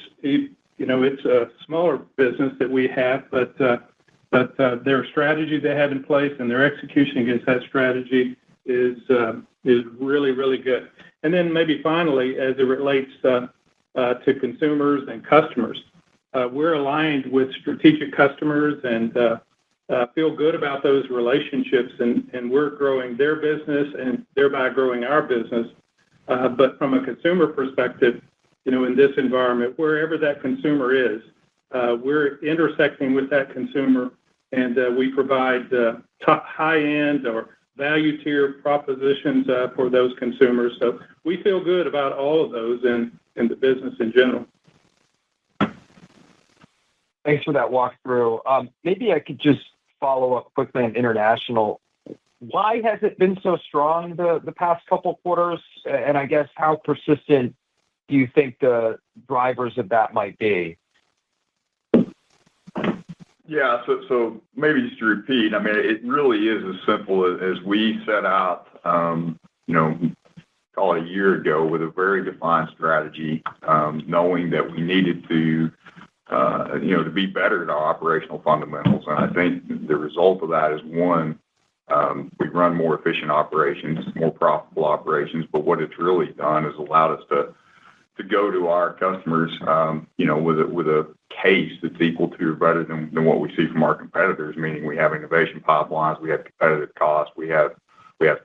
a smaller business that we have, but their strategy they have in place and their execution against that strategy is really, really good. And then maybe finally, as it relates to consumers and customers, we're aligned with strategic customers and feel good about those relationships, and we're growing their business and thereby growing our business. But from a consumer perspective, in this environment, wherever that consumer is, we're intersecting with that consumer, and we provide top high-end or value tier propositions for those consumers. So we feel good about all of those in the business in general. Thanks for that walkthrough. Maybe I could just follow up quickly on international. Why has it been so strong the past couple quarters? And I guess how persistent do you think the drivers of that might be? Yeah, so maybe just to repeat, it really is as simple as we set out, call it a year ago, with a very defined strategy, knowing that we needed to be better at our operational fundamentals. And I think the result of that is, one, we run more efficient operations, more profitable operations, but what it's really done is allowed us to go to our customers, with a case that's equal to or better than what we see from our competitors, meaning we have innovation pipelines, we have competitive costs, we have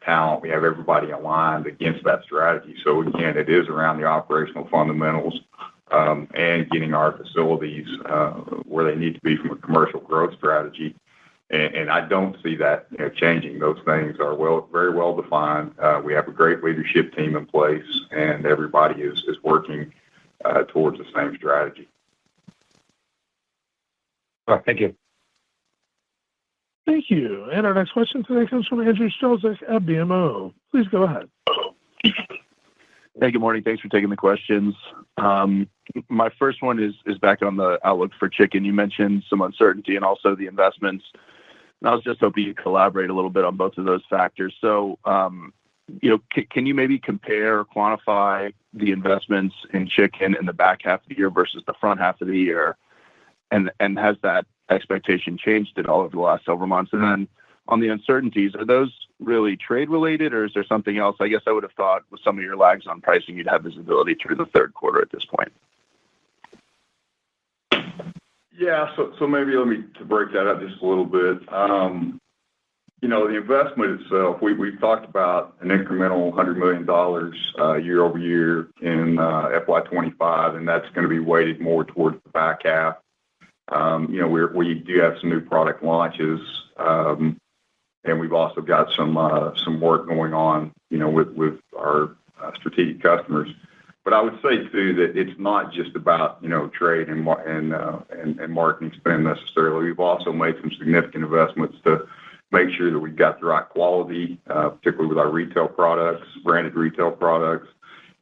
talent, we have everybody aligned against that strategy. So again, it is around the operational fundamentals and getting our facilities where they need to be from a commercial growth strategy. And I don't see that changing. Those things are very well defined. We have a great leadership team in place, and everybody is working towards the same strategy. All right, thank you. Thank you. And our next question today comes from Andrew Strelzik at BMO. Please go ahead. Hey, good morning. Thanks for taking the questions. My first one is back on the outlook for chicken. You mentioned some uncertainty and also the investments. And I was just hoping you could elaborate a little bit on both of those factors. So, can you maybe compare or quantify the investments in chicken in the back half of the year versus the front half of the year? And has that expectation changed at all over the last several months? And then on the uncertainties, are those really trade related, or is there something else? I guess I would have thought with some of your lags on pricing, you'd have visibility through the third quarter at this point. Yeah, so maybe let me to break that up just a little bit. The investment itself, we've talked about an incremental $100 million year over year in FY25, and that's going to be weighted more towards the back half. We do have some new product launches, and we've also got some work going on, with our strategic customers. But I would say too that it's not just about trade and marketing spend necessarily. We've also made some significant investments to make sure that we've got the right quality, particularly with our retail products, branded retail products,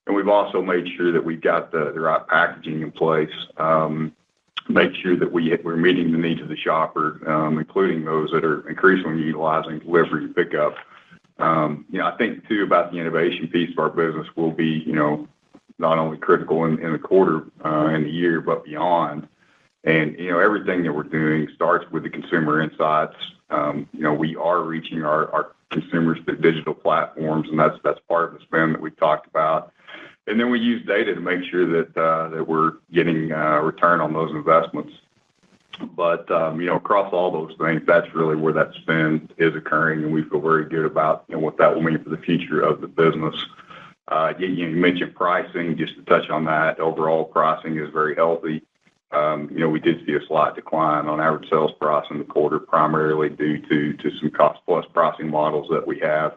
and we've also made sure that we've got the right packaging in place. Make sure that we're meeting the needs of the shopper, including those that are increasingly utilizing delivery and pickup. I think too about the innovation piece of our business will be not only critical in the quarter and the year, but beyond. And everything that we're doing starts with the consumer insights. We are reaching our consumers through digital platforms, and that's part of the spend that we've talked about. And then we use data to make sure that we're getting return on those investments. But across all those things, that's really where that spend is occurring, and we feel very good about what that will mean for the future of the business. You mentioned pricing. Just to touch on that, overall pricing is very healthy. We did see a slight decline on average sales price in the quarter, primarily due to some cost-plus pricing models that we have.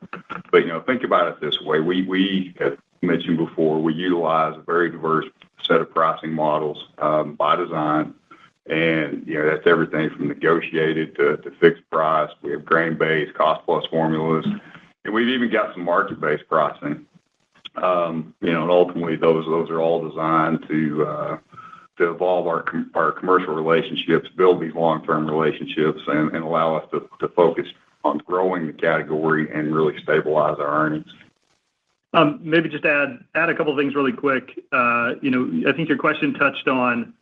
But think about it this way: we have mentioned before, we utilize a very diverse set of pricing models by design, and that's everything from negotiated to fixed price. We have grain-based, cost-plus formulas, and we've even got some market-based pricing. And ultimately, those are all designed to evolve our commercial relationships, build these long-term relationships, and allow us to focus on growing the category and really stabilize our earnings. Maybe just add a couple of things really quick. I think your question touched on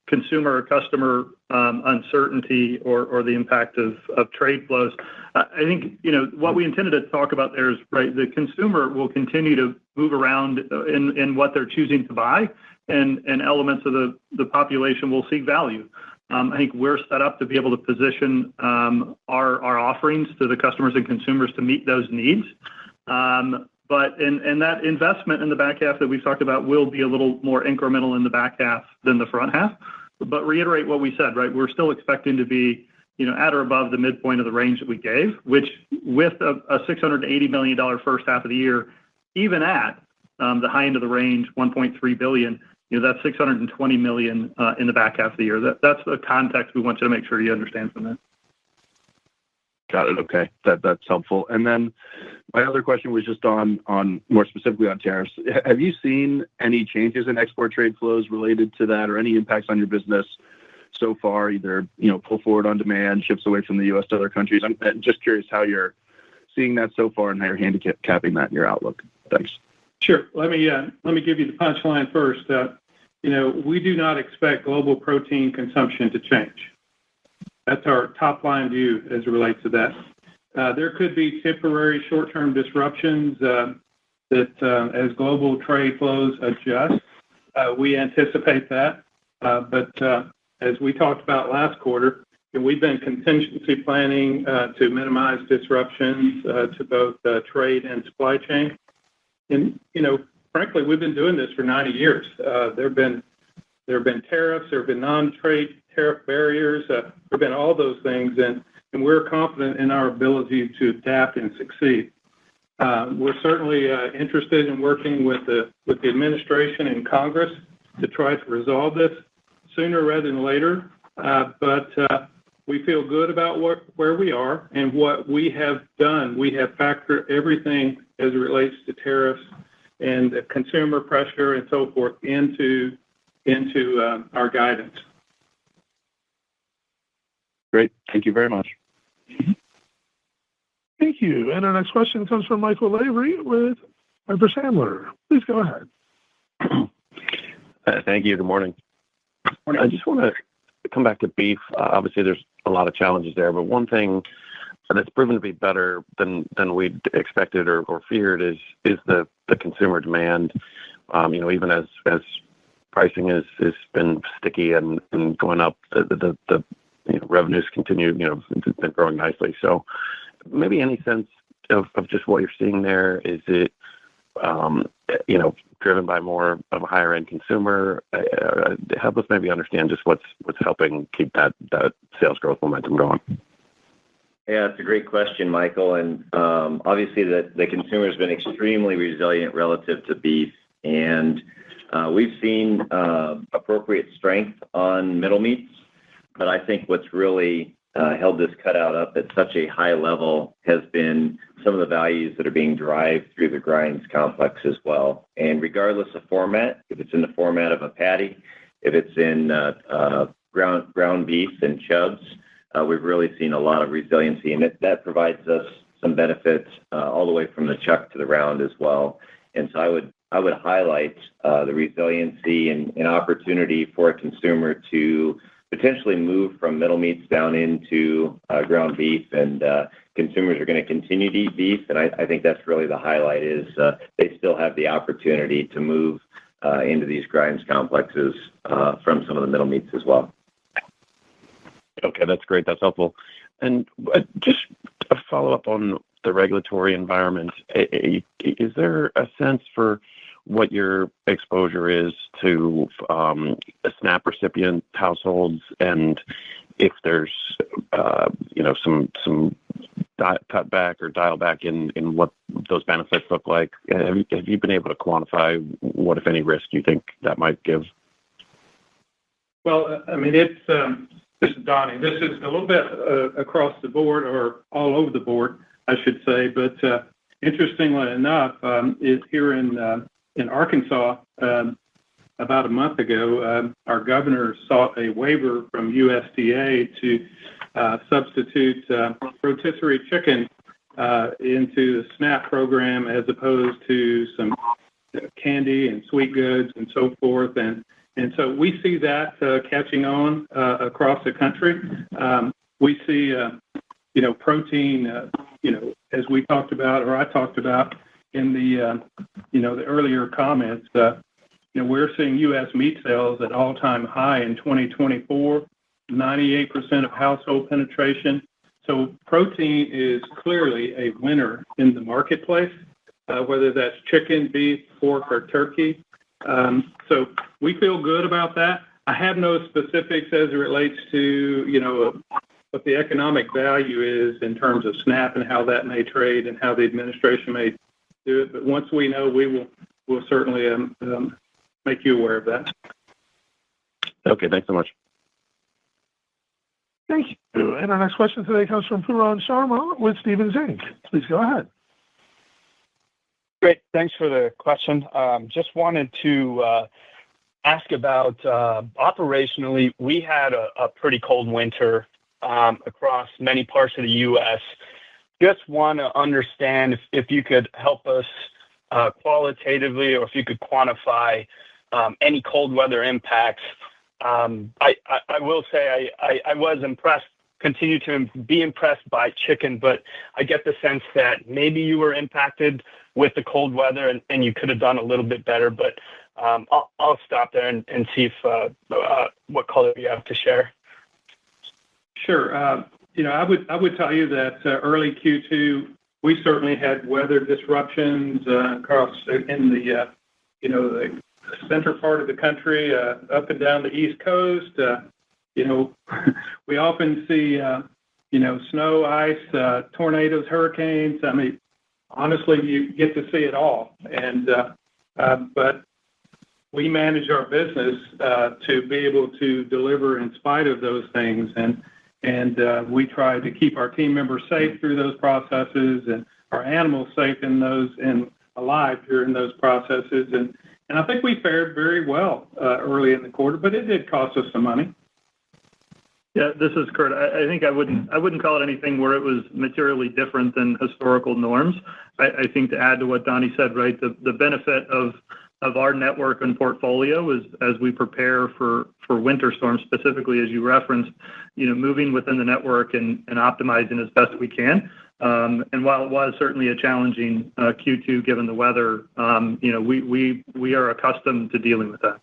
consumer or customer uncertainty or the impact of trade flows. I think what we intended to talk about there is right. The consumer will continue to move around in what they're choosing to buy, and elements of the population will seek value. I think we're set up to be able to position our offerings to the customers and consumers to meet those needs. But that investment in the back half that we've talked about will be a little more incremental in the back half than the front half. But reiterate what we said, right? We're still expecting to be at or above the midpoint of the range that we gave, which with a $680 million first half of the year, even at the high end of the range, $1.3 billion, that's $620 million in the back half of the year. That's the context we want you to make sure you understand from that. Got it. Okay. That's helpful. And then my other question was just on more specifically on tariffs. Have you seen any changes in export trade flows related to that, or any impacts on your business so far, either pull forward on demand, ships away from the U.S. to other countries? I'm just curious how you're seeing that so far and how you're handicapping that in your outlook. Thanks. Sure. Let me give you the punchline first. We do not expect global protein consumption to change. That's our top line view as it relates to that. There could be temporary short-term disruptions that as global trade flows adjust. We anticipate that. But as we talked about last quarter, we've been contingency planning to minimize disruptions to both trade and supply chain. And, frankly, we've been doing this for 90 years. There have been tariffs, there have been non-trade tariff barriers, there have been all those things, and we're confident in our ability to adapt and succeed. We're certainly interested in working with the administration and Congress to try to resolve this sooner rather than later. But we feel good about where we are and what we have done. We have factored everything as it relates to tariffs and the consumer pressure and so forth into our guidance. Great. Thank you very much. Thank you. And our next question comes from Michael Lavery with Piper Sandler. Please go ahead. Thank you. Good morning. Morning. I just want to come back to beef. Obviously, there's a lot of challenges there, but one thing that's proven to be better than we'd expected or feared is the consumer demand. Even as pricing has been sticky and going up, the revenues continue. It's been growing nicely. So maybe any sense of just what you're seeing there? Is it driven by more of a higher end consumer? Help us maybe understand just what's helping keep that sales growth momentum going. Yeah, it's a great question, Michael. And obviously, the consumer has been extremely resilient relative to beef. And we've seen appropriate strength on middle meats. But I think what's really held this cutout up at such a high level has been some of the values that are being derived through the grinds complex as well. And regardless of format, if it's in the format of a patty, if it's in ground beef and chubs, we've really seen a lot of resiliency, and that provides us some benefits all the way from the chuck to the round as well. And so I would highlight the resiliency and opportunity for a consumer to potentially move from middle meats down into ground beef, and consumers are going to continue to eat beef. And I think that's really the highlight is they still have the opportunity to move into these grinds complexes from some of the middle meats as well. Okay, that's great. That's helpful. And just a follow-up on the regulatory environment. Is there a sense for what your exposure is to SNAP recipient households, and if there's some cut back or dial back in what those benefits look like? Have you been able to quantify what, if any, risk you think that might give? Well, I mean, this is Donnie. This is a little bit across the board, or all over the board, I should say. But interestingly enough, here in Arkansas, about a month ago, our governor sought a waiver from USDA to substitute rotisserie chicken into the SNAP program as opposed to some candy and sweet goods and so forth. And so we see that catching on across the country. We see, protein, as we talked about, or I talked about in the, the earlier comments, we're seeing U.S. meat sales at all-time high in 2024, 98% of household penetration. So protein is clearly a winner in the marketplace, whether that's chicken, beef, pork, or turkey. So we feel good about that. I have no specifics as it relates to, what the economic value is in terms of SNAP and how that may trade and how the administration may do it. But once we know, we'll certainly make you aware of that. Okay, thanks so much. Thank you. And our next question today comes from Pooran Sharma with Stephens Inc. Please go ahead. Great. Thanks for the question. Just wanted to ask about operationally, we had a pretty cold winter across many parts of the U.S. Just want to understand if you could help us qualitatively, or if you could quantify any cold weather impacts. I will say I was impressed, continue to be impressed by chicken, but I get the sense that maybe you were impacted with the cold weather and you could have done a little bit better. But I'll stop there and see if what color you have to share. Sure. I would tell you that early Q2 we certainly had weather disruptions across in the the center part of the country, up and down the East Coast. We often see snow, ice, tornadoes, hurricanes. I mean, honestly, you get to see it all. And but we manage our business to be able to deliver in spite of those things, and we try to keep our team members safe through those processes, and our animals safe in those and alive during those processes. And I think we fared very well early in the quarter, but it did cost us some money. Yeah, this is Kurt. I think I wouldn't call it anything where it was materially different than historical norms. I think to add to what Donnie said, right, the benefit of our network and portfolio is as we prepare for winter storms, specifically as you referenced, moving within the network and optimizing as best we can. And while it was certainly a challenging Q2 given the weather, we are accustomed to dealing with that.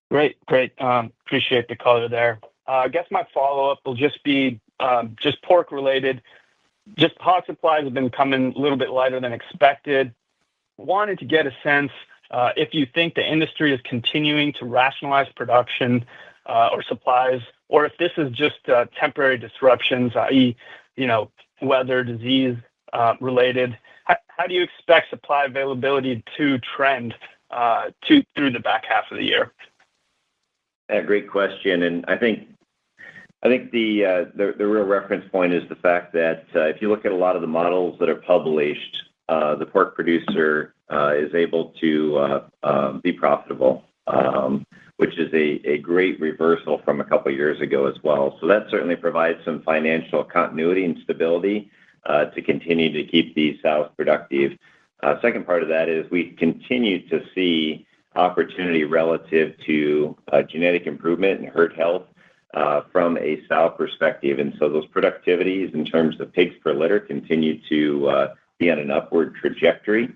Great. Appreciate the color there. I guess my follow-up will just be just pork related. Just hog supplies have been coming a little bit lighter than expected. Wanted to get a sense if you think the industry is continuing to rationalize production or supplies, or if this is just temporary disruptions, i.e., weather, disease related. How do you expect supply availability to trend through the back half of the year? Yeah, great question, and I think the real reference point is the fact that if you look at a lot of the models that are published, the pork producer is able to be profitable, which is a great reversal from a couple of years ago as well. So that certainly provides some financial continuity and stability to continue to keep these sows productive. Second part of that is we continue to see opportunity relative to genetic improvement and herd health from a sow perspective. And so those productivities in terms of pigs per litter continue to be on an upward trajectory,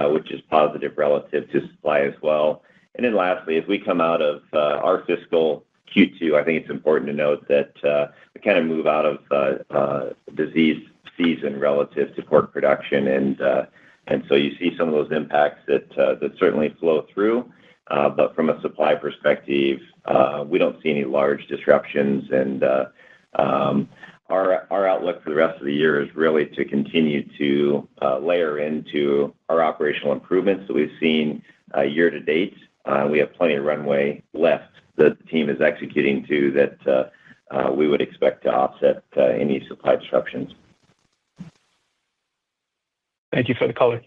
which is positive relative to supply as well. And then lastly, as we come out of our fiscal Q2, I think it's important to note that we kind of move out of disease season relative to pork production. And so you see some of those impacts that certainly flow through. But from a supply perspective, we don't see any large disruptions. And our outlook for the rest of the year is really to continue to layer into our operational improvements that we've seen year to date. We have plenty of runway left that the team is executing to that we would expect to offset any supply disruptions. Thank you for the color.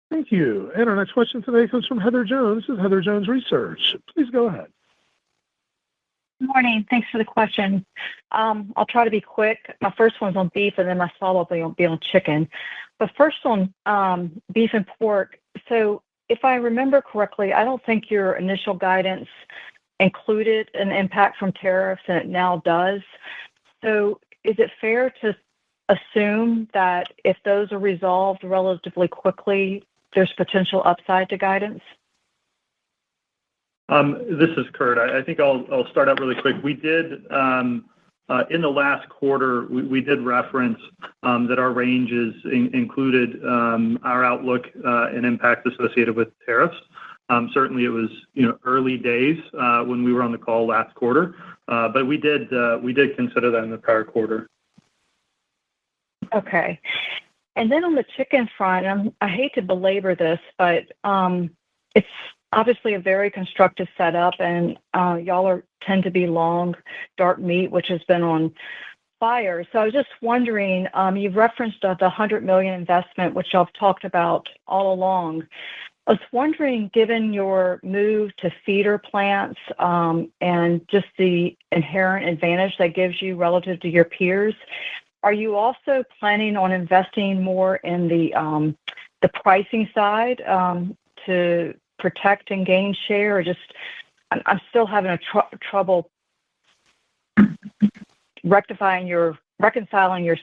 Thank you. And our next question today comes from Heather Jones of Heather Jones Research. Please go ahead. Good morning. Thanks for the question. I'll try to be quick. My first one's on beef, and then my follow-up will be on chicken. But first on beef and pork. So if I remember correctly, I don't think your initial guidance included an impact from tariffs, and it now does. So is it fair to assume that if those are resolved relatively quickly, there's potential upside to guidance? This is Kurt. I think I'll start out really quick. We did, in the last quarter, we did reference that our ranges included our outlook and impact associated with tariffs. Certainly, it was early days when we were on the call last quarter, but we did consider that in the prior quarter. Okay. And then on the chicken front, I hate to belabor this, but it's obviously a very constructive setup, and y'all tend to be long dark meat, which has been on fire. So I was just wondering, you've referenced the $100 million investment, which y'all have talked about all along. I was wondering, given your move to feeder plants and just the inherent advantage that gives you relative to your peers, are you also planning on investing more in the pricing side to protect and gain share? Or just, I'm still having trouble reconciling your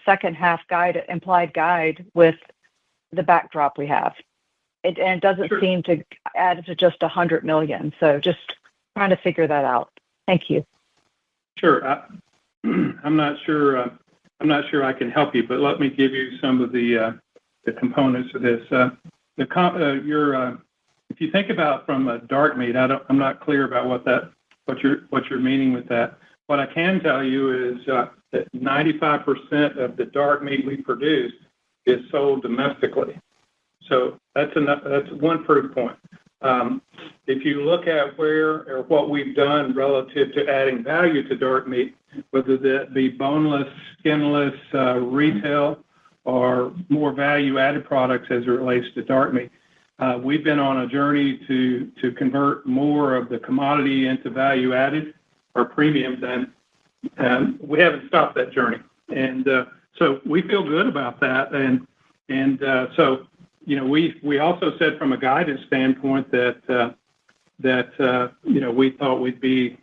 second half implied guide with the backdrop we have. It doesn't seem to add to just $100 million. So just trying to figure that out. Thank you. Sure. I'm not sure I can help you, but let me give you some of the components of this. If you think about from a dark meat, I'm not clear about what you're meaning with that. What I can tell you is that 95% of the dark meat we produce is sold domestically. So that's one proof point. If you look at what we've done relative to adding value to dark meat, whether that be boneless, skinless, retail, or more value-added products as it relates to dark meat, we've been on a journey to convert more of the commodity into value-added or premium, and we haven't stopped that journey. And so we feel good about that. And so we also said from a guidance standpoint that we thought we'd be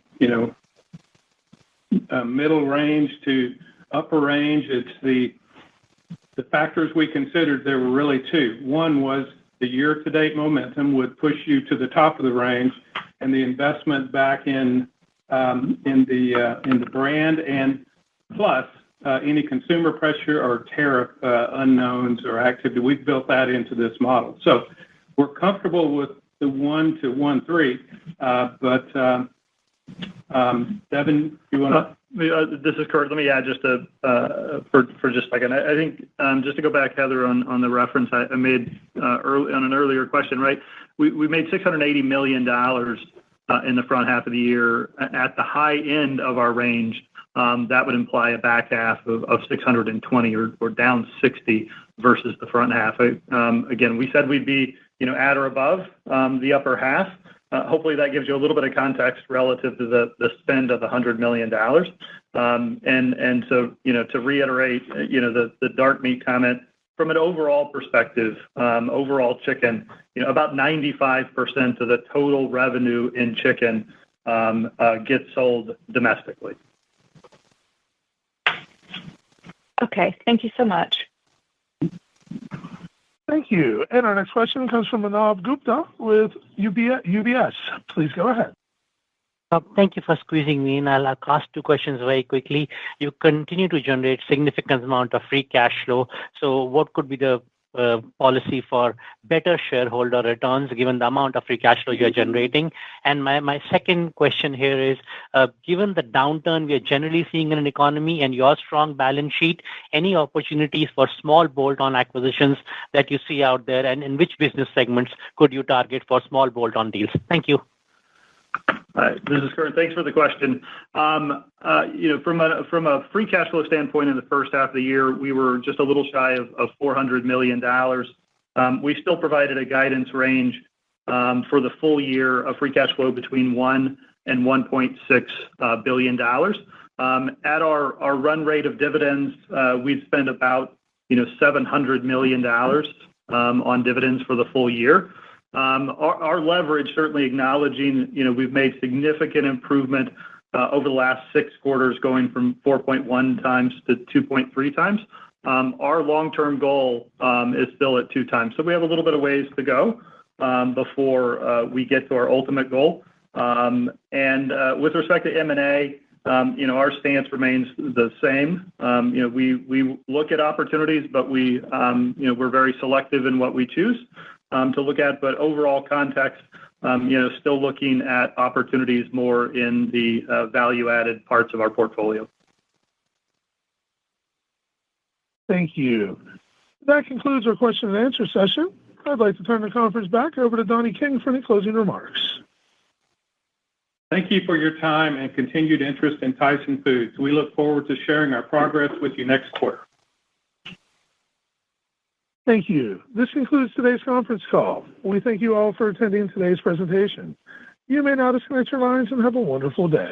middle range to upper range. It's the factors we considered. There were really two. One was the year-to-date momentum would push you to the top of the range, and the investment back in the brand, and plus any consumer pressure or tariff unknowns or activity. We've built that into this model. So we're comfortable the 1 to 1.3. Devin, you want to? This is Kurt. Let me add just for just a second. I think just to go back, Heather, on the reference I made on an earlier question, right? We made $680 million in the front half of the year. At the high end of our range, that would imply a back half of 620 or down 60 versus the front half. Again, we said we'd be at or above the upper half. Hopefully that gives you a little bit of context relative to the spend of $100 million. And so, to reiterate, the dark meat comment, from an overall perspective, overall chicken, about 95% of the total revenue in chicken gets sold domestically. Okay, thank you so much. Thank you. And our next question comes from Manav Gupta with UBS. Please go ahead. Thank you for squeezing me in. I'll ask two questions very quickly. You continue to generate significant amount of free cash flow. So what could be the policy for better shareholder returns given the amount of free cash flow you're generating? And my second question here is, given the downturn we are generally seeing in an economy and your strong balance sheet, any opportunities for small bolt-on acquisitions that you see out there, and in which business segments could you target for small bolt-on deals? Thank you. Hi, this is Kurt. Thanks for the question. From a free cash flow standpoint, in the first half of the year, we were just a little shy of $400 million. We still provided a guidance range for the full year of free cash flow between $1 and $1.6 billion. At our run rate of dividends, we'd spend about $700 million on dividends for the full year. Our leverage, certainly acknowledging, we've made significant improvement over the last 6 quarters, going from 4.1 times to 2.3 times. Our long-term goal is still at 2 times. So we have a little bit of ways to go before we get to our ultimate goal. And with respect to M&A, our stance remains the same. We look at opportunities, but we're very selective in what we choose to look at. But overall context, still looking at opportunities more in the value-added parts of our portfolio. Thank you. That concludes our question and answer session. I'd like to turn the conference back over to Donnie King for any closing remarks. Thank you for your time and continued interest in Tyson Foods. We look forward to sharing our progress with you next quarter. Thank you. This concludes today's conference call. We thank you all for attending today's presentation. You may now disconnect your lines and have a wonderful day.